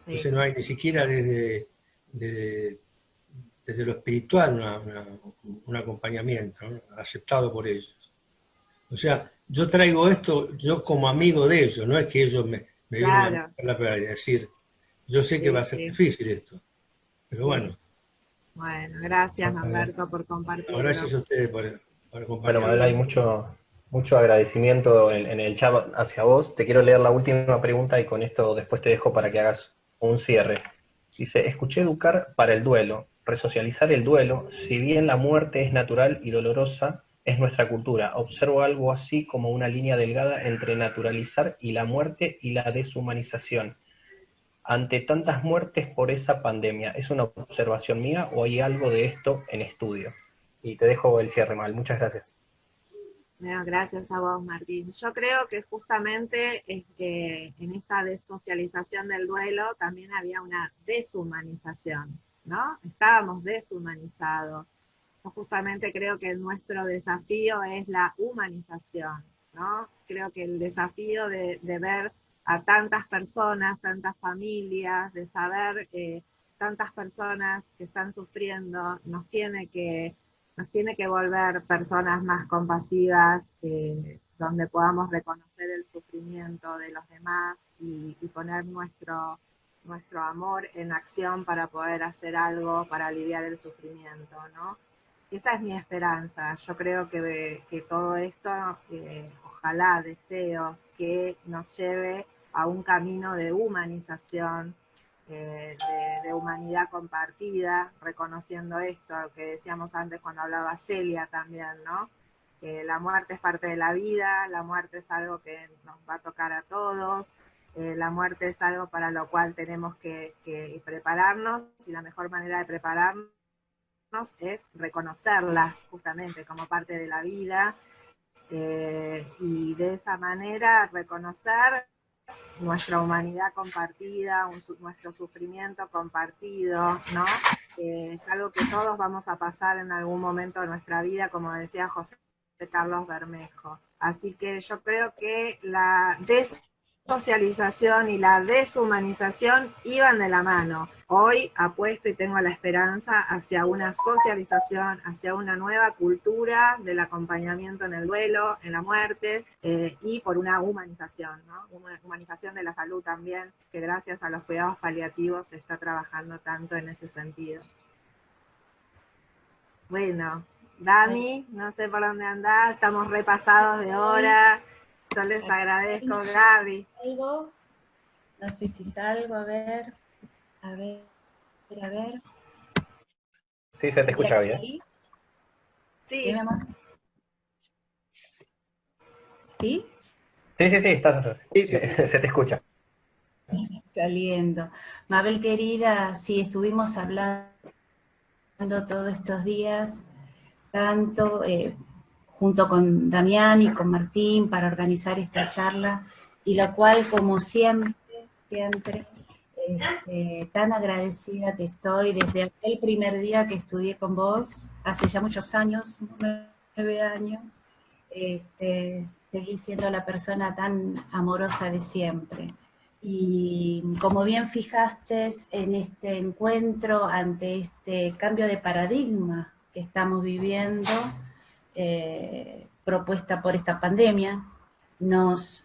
Entonces no hay ni siquiera desde lo espiritual un acompañamiento, ¿no? Aceptado por ellos. O sea, yo traigo esto yo como amigo de ellos, no es que ellos me vienen a la pérdida, es decir, yo sé que va a ser difícil esto, pero bueno. Bueno, gracias, Norberto, por compartirlo. Gracias a ustedes por compartirlo. Bueno, Mabel, hay mucho agradecimiento en el chat hacia vos. Te quiero leer la última pregunta y con esto después te dejo para que hagas un cierre. Dice, escuché educar para el duelo, resocializar el duelo, si bien la muerte es natural y dolorosa, es nuestra cultura. Observo algo así como una línea delgada entre naturalizar y la muerte y la deshumanización. Ante tantas muertes por esa pandemia, ¿es una observación mía o hay algo de esto en estudio? Y te dejo el cierre, Mal. Muchas gracias. No, gracias a vos, Martín. Yo creo que justamente en esta desocialización del duelo también había una deshumanización, ¿no? Estábamos deshumanizados. Yo justamente creo que nuestro desafío es la humanización, ¿no? Creo que el desafío de ver a tantas personas, tantas familias, de saber tantas personas que están sufriendo, nos tiene que volver personas más compasivas, donde podamos reconocer el sufrimiento de los demás y poner nuestro amor en acción para poder hacer algo para aliviar el sufrimiento, ¿no? Esa es mi esperanza. Yo creo que todo esto, ojalá, deseo que nos lleve a un camino de humanización, de humanidad compartida, reconociendo esto que decíamos antes cuando hablaba Celia también, ¿no? Que la muerte es parte de la vida, la muerte es algo que nos va a tocar a todos, la muerte es algo para lo cual tenemos que prepararnos, y la mejor manera de prepararnos es reconocerla justamente como parte de la vida, y de esa manera reconocer nuestra humanidad compartida, nuestro sufrimiento compartido, ¿no? Es algo que todos vamos a pasar en algún momento de nuestra vida, como decía José Carlos Bermejo. Así que yo creo que la desocialización y la deshumanización iban de la mano. Hoy apuesto y tengo la esperanza hacia una socialización, hacia una nueva cultura del acompañamiento en el duelo, en la muerte, y por una humanización, ¿no? Una humanización de la salud también, que gracias a los cuidados paliativos se está trabajando tanto en ese sentido. Bueno, Dami, no sé por dónde andás, estamos repasados de hora. Yo les agradezco, Gaby. ¿Algo? No sé si salgo, a ver. Sí, se te escucha bien. Sí. ¿Sí, mi amor? ¿Sí? Sí, estás, Sí. se te escucha. Saliendo. Mabel querida, sí, estuvimos hablando todos estos días, tanto junto con Damián y con Martín para organizar esta charla, y la cual, como siempre, tan agradecida te estoy desde aquel primer día que estudié con vos, hace ya muchos años, 9 años, seguí siendo la persona tan amorosa de siempre. Y como bien fijaste en este encuentro, ante este cambio de paradigma que estamos viviendo, propuesta por esta pandemia, nos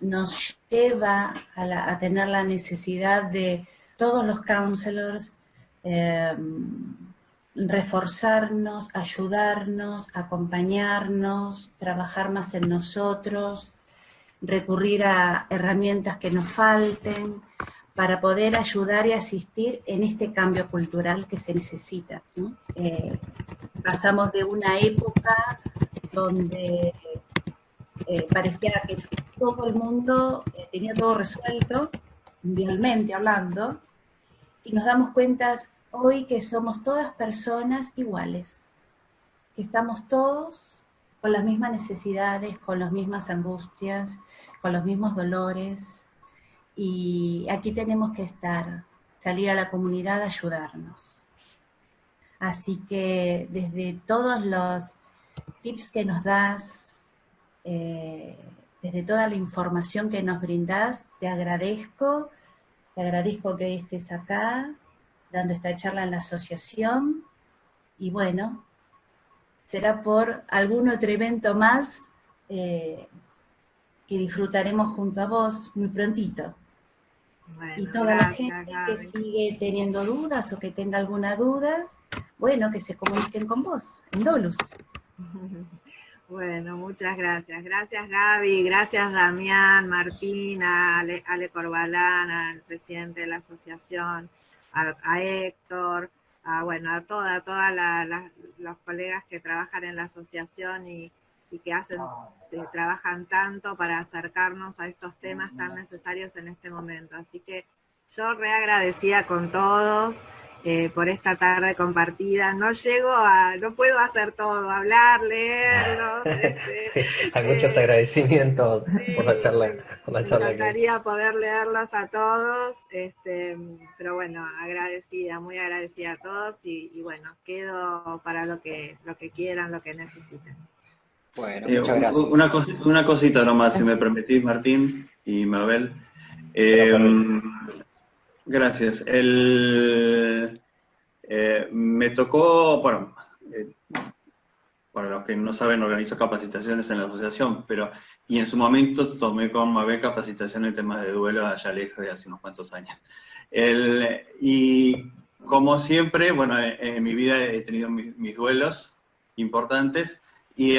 lleva a tener la necesidad de todos los counselors reforzarnos, ayudarnos, acompañarnos, trabajar más en nosotros, recurrir a herramientas que nos falten para poder ayudar y asistir en este cambio cultural que se necesita, ¿no? Pasamos de una época donde parecía que todo el mundo tenía todo resuelto, mundialmente hablando, y nos damos cuenta hoy que somos todas personas iguales, que estamos todos con las mismas necesidades, con las mismas angustias, con los mismos dolores, y aquí tenemos que estar, salir a la comunidad a ayudarnos. Así que desde todos los tips que nos das, desde toda la información que nos brindás, te agradezco que hoy estés acá, dando esta charla en la asociación, y bueno, será por algún otro evento más que disfrutaremos junto a vos muy prontito. Bueno, y toda gracias, la gente Gaby, que sigue teniendo dudas o que tenga alguna duda, bueno, que se comuniquen con vos, en Dolus. Bueno, muchas gracias. Gracias, Gaby, gracias, Damián, Martín, Ale Corbalán, al presidente de la asociación, a Héctor, a todos los colegas que trabajan en la asociación y que trabajan tanto para acercarnos a estos temas tan necesarios en este momento. Así que yo reagradecida con todos, por esta tarde compartida. No puedo hacer todo, hablar, leerlo. Sí, hay muchos agradecimientos sí, por la charla. Me encantaría poder leerlos a todos, pero bueno, muy agradecida a todos y bueno, quedo para lo que quieran, lo que necesiten. Bueno, muchas gracias. Una cosita nomás, si me permitís, Martín y Mabel. Gracias. Me tocó, bueno, para los que no saben, organizo capacitaciones en la asociación, y en su momento tomé con Mabel capacitación en temas de duelo allá lejos de hace unos cuantos años. Y como siempre, bueno, en mi vida he tenido mis duelos importantes, y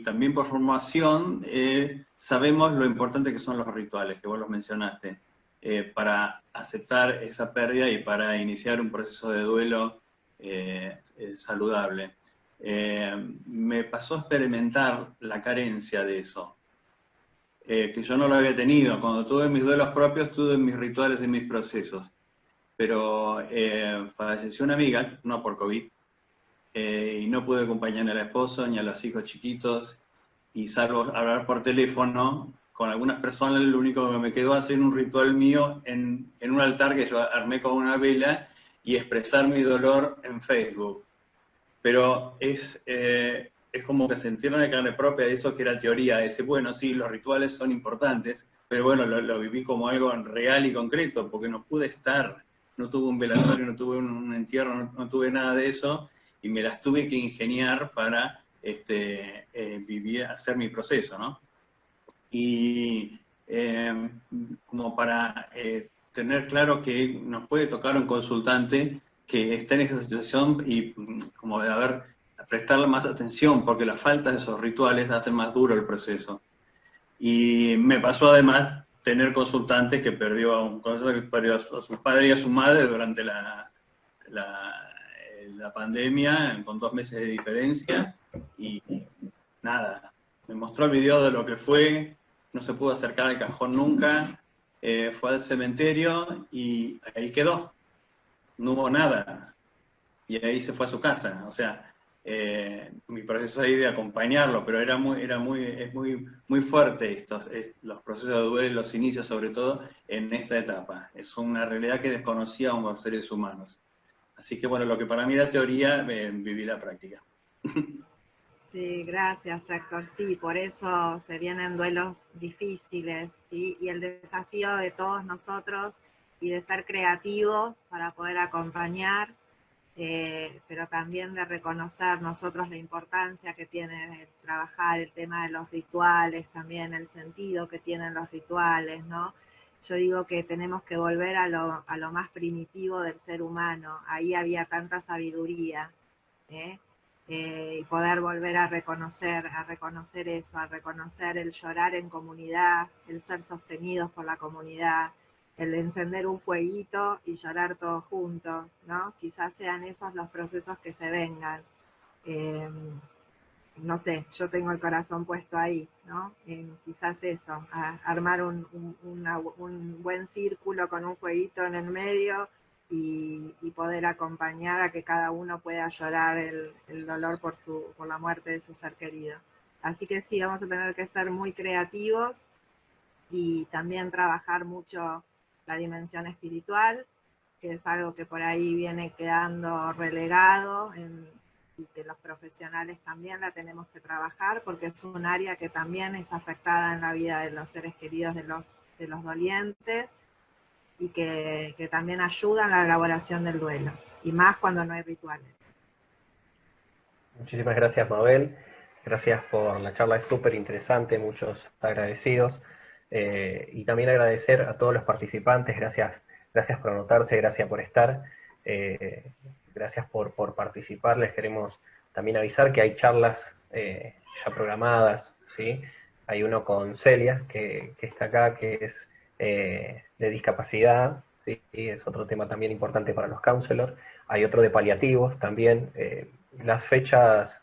también por formación sabemos lo importante que son los rituales, que vos los mencionaste, para aceptar esa pérdida y para iniciar un proceso de duelo saludable. Me pasó a experimentar la carencia de eso, que yo no lo había tenido. Cuando tuve mis duelos propios, tuve mis rituales y mis procesos. Pero falleció una amiga, no por COVID, y no pude acompañar ni al esposo ni a los hijos chiquitos, y salvo hablar por teléfono con algunas personas, lo único que me quedó hacer un ritual mío en un altar que yo armé con una vela y expresar mi dolor en Facebook. Pero es como que sentir en la carne propia eso que era teoría, bueno, sí, los rituales son importantes, pero bueno, lo viví como algo real y concreto, porque no pude estar, no tuve un velatorio, no tuve un entierro, no tuve nada de eso, y me las tuve que ingeniar para hacer mi proceso, ¿no? Y como para tener claro que nos puede tocar un consultante que está en esa situación y como de prestarle más atención, porque la falta de esos rituales hace más duro el proceso. Y me pasó además tener consultantes que perdió a su padre y a su madre durante la pandemia, con 2 meses de diferencia, y nada, me mostró el video de lo que fue, no se pudo acercar al cajón nunca, fue al cementerio y ahí quedó, no hubo nada, y ahí se fue a su casa. O sea, mi proceso ahí de acompañarlo, pero es muy fuerte los procesos de duelo, los inicios sobre todo en esta etapa. Es una realidad que desconocíamos los seres humanos. Así que bueno, lo que para mí era teoría, viví la práctica. Sí, gracias, Héctor. Sí, por eso se vienen duelos difíciles, ¿sí? Y el desafío de todos nosotros y de ser creativos para poder acompañar, pero también de reconocer nosotros la importancia que tiene trabajar el tema de los rituales, también el sentido que tienen los rituales, ¿no? Yo digo que tenemos que volver a lo más primitivo del ser humano. Ahí había tanta sabiduría, y poder volver a reconocer eso, a reconocer el llorar en comunidad, el ser sostenidos por la comunidad, el encender un fueguito y llorar todos juntos, ¿no? Quizás sean esos los procesos que se vengan. No sé, yo tengo el corazón puesto ahí, ¿no? Quizás eso, armar un buen círculo con un fueguito en el medio y poder acompañar a que cada uno pueda llorar el dolor por la muerte de su ser querido. Así que sí, vamos a tener que ser muy creativos y también trabajar mucho la dimensión espiritual, que es algo que por ahí viene quedando relegado y que los profesionales también la tenemos que trabajar, porque es un área que también es afectada en la vida de los seres queridos de los dolientes, y que también ayuda en la elaboración del duelo, y más cuando no hay rituales. Muchísimas gracias, Mabel. Gracias por la charla, es súper interesante, muchos agradecidos. Y también agradecer a todos los participantes, gracias por anotarse, gracias por estar, gracias por participar. Les queremos también avisar que hay charlas ya programadas, ¿sí? Hay uno con Celia, que está acá, que es de discapacidad, ¿sí? Es otro tema también importante para los counselors. Hay otro de paliativos también. Las fechas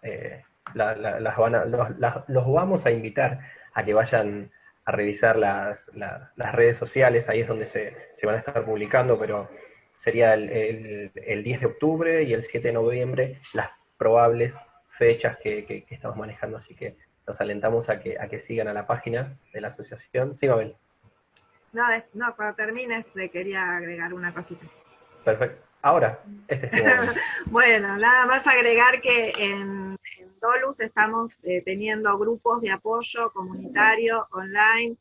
los vamos a invitar a que vayan a revisar las redes sociales, ahí es donde se van a estar publicando, pero sería el 10 de octubre y el 7 de noviembre las probables fechas que estamos manejando, así que los alentamos a que sigan a la página de la asociación. Sí, Mabel. No, cuando termines te quería agregar una cosita. Perfecto. Ahora, este es tu momento. Bueno, nada más agregar que en Dolus estamos teniendo grupos de apoyo comunitario online.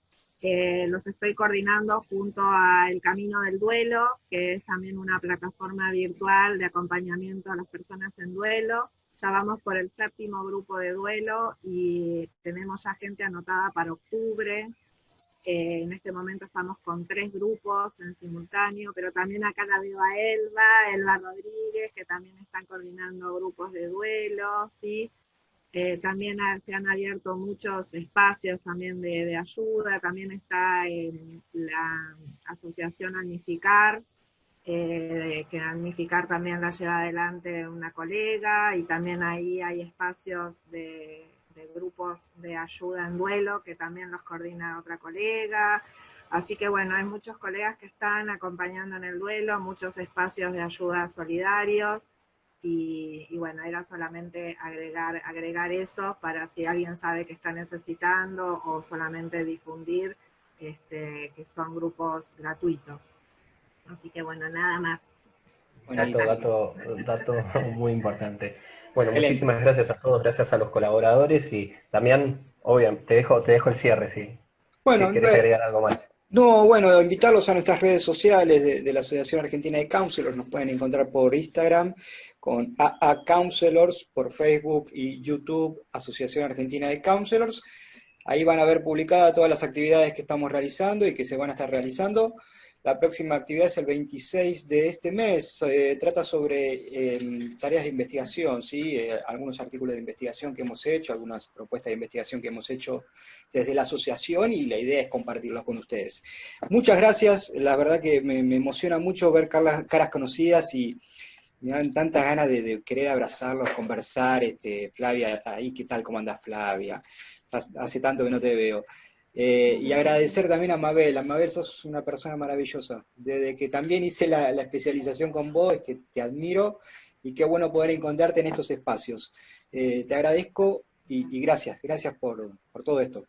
Los estoy coordinando junto a El Camino del Duelo, que es también una plataforma virtual de acompañamiento a las personas en duelo. Ya vamos por el 7º grupo de duelo y tenemos ya gente anotada para octubre. En este momento estamos con 3 grupos en simultáneo, pero también acá la veo a Elba Rodríguez, que también están coordinando grupos de duelo, ¿sí? También se han abierto muchos espacios también de ayuda, también está la asociación Almificar, que Almificar también la lleva adelante una colega, y también ahí hay espacios de grupos de ayuda en duelo, que también los coordina otra colega. Así que bueno, hay muchos colegas que están acompañando en el duelo, muchos espacios de ayuda solidarios, y bueno, era solamente agregar eso para si alguien sabe que está necesitando, o solamente difundir que son grupos gratuitos. Así que bueno, nada más. Dato muy importante. Bueno, muchísimas gracias a todos, gracias a los colaboradores, y también, obviamente, te dejo el cierre, si querés agregar algo más. No, bueno, invitarlos a nuestras redes sociales de la Asociación Argentina de Counselors. Nos pueden encontrar por Instagram con AA Counselors, por Facebook y YouTube, Asociación Argentina de Counselors. Ahí van a ver publicadas todas las actividades que estamos realizando y que se van a estar realizando. La próxima actividad es el 26 de este mes, trata sobre tareas de investigación, ¿sí? Algunos artículos de investigación que hemos hecho, algunas propuestas de investigación que hemos hecho desde la asociación, y la idea es compartirlos con ustedes. Muchas gracias, la verdad que me emociona mucho ver caras conocidas, y me dan tantas ganas de querer abrazarlos, conversar. Flavia, ahí, ¿qué tal? ¿Cómo andás, Flavia? Hace tanto que no te veo. Y agradecer también a Mabel. Mabel, sos una persona maravillosa. Desde que también hice la especialización con vos, es que te admiro, y qué bueno poder encontrarte en estos espacios. Te agradezco y gracias por todo esto.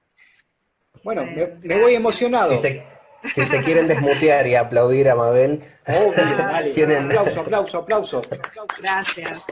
Bueno, me voy emocionado. Si se quieren desmutear y aplaudir a Mabel, obvio, dale. tienen... Aplauso. Gracias.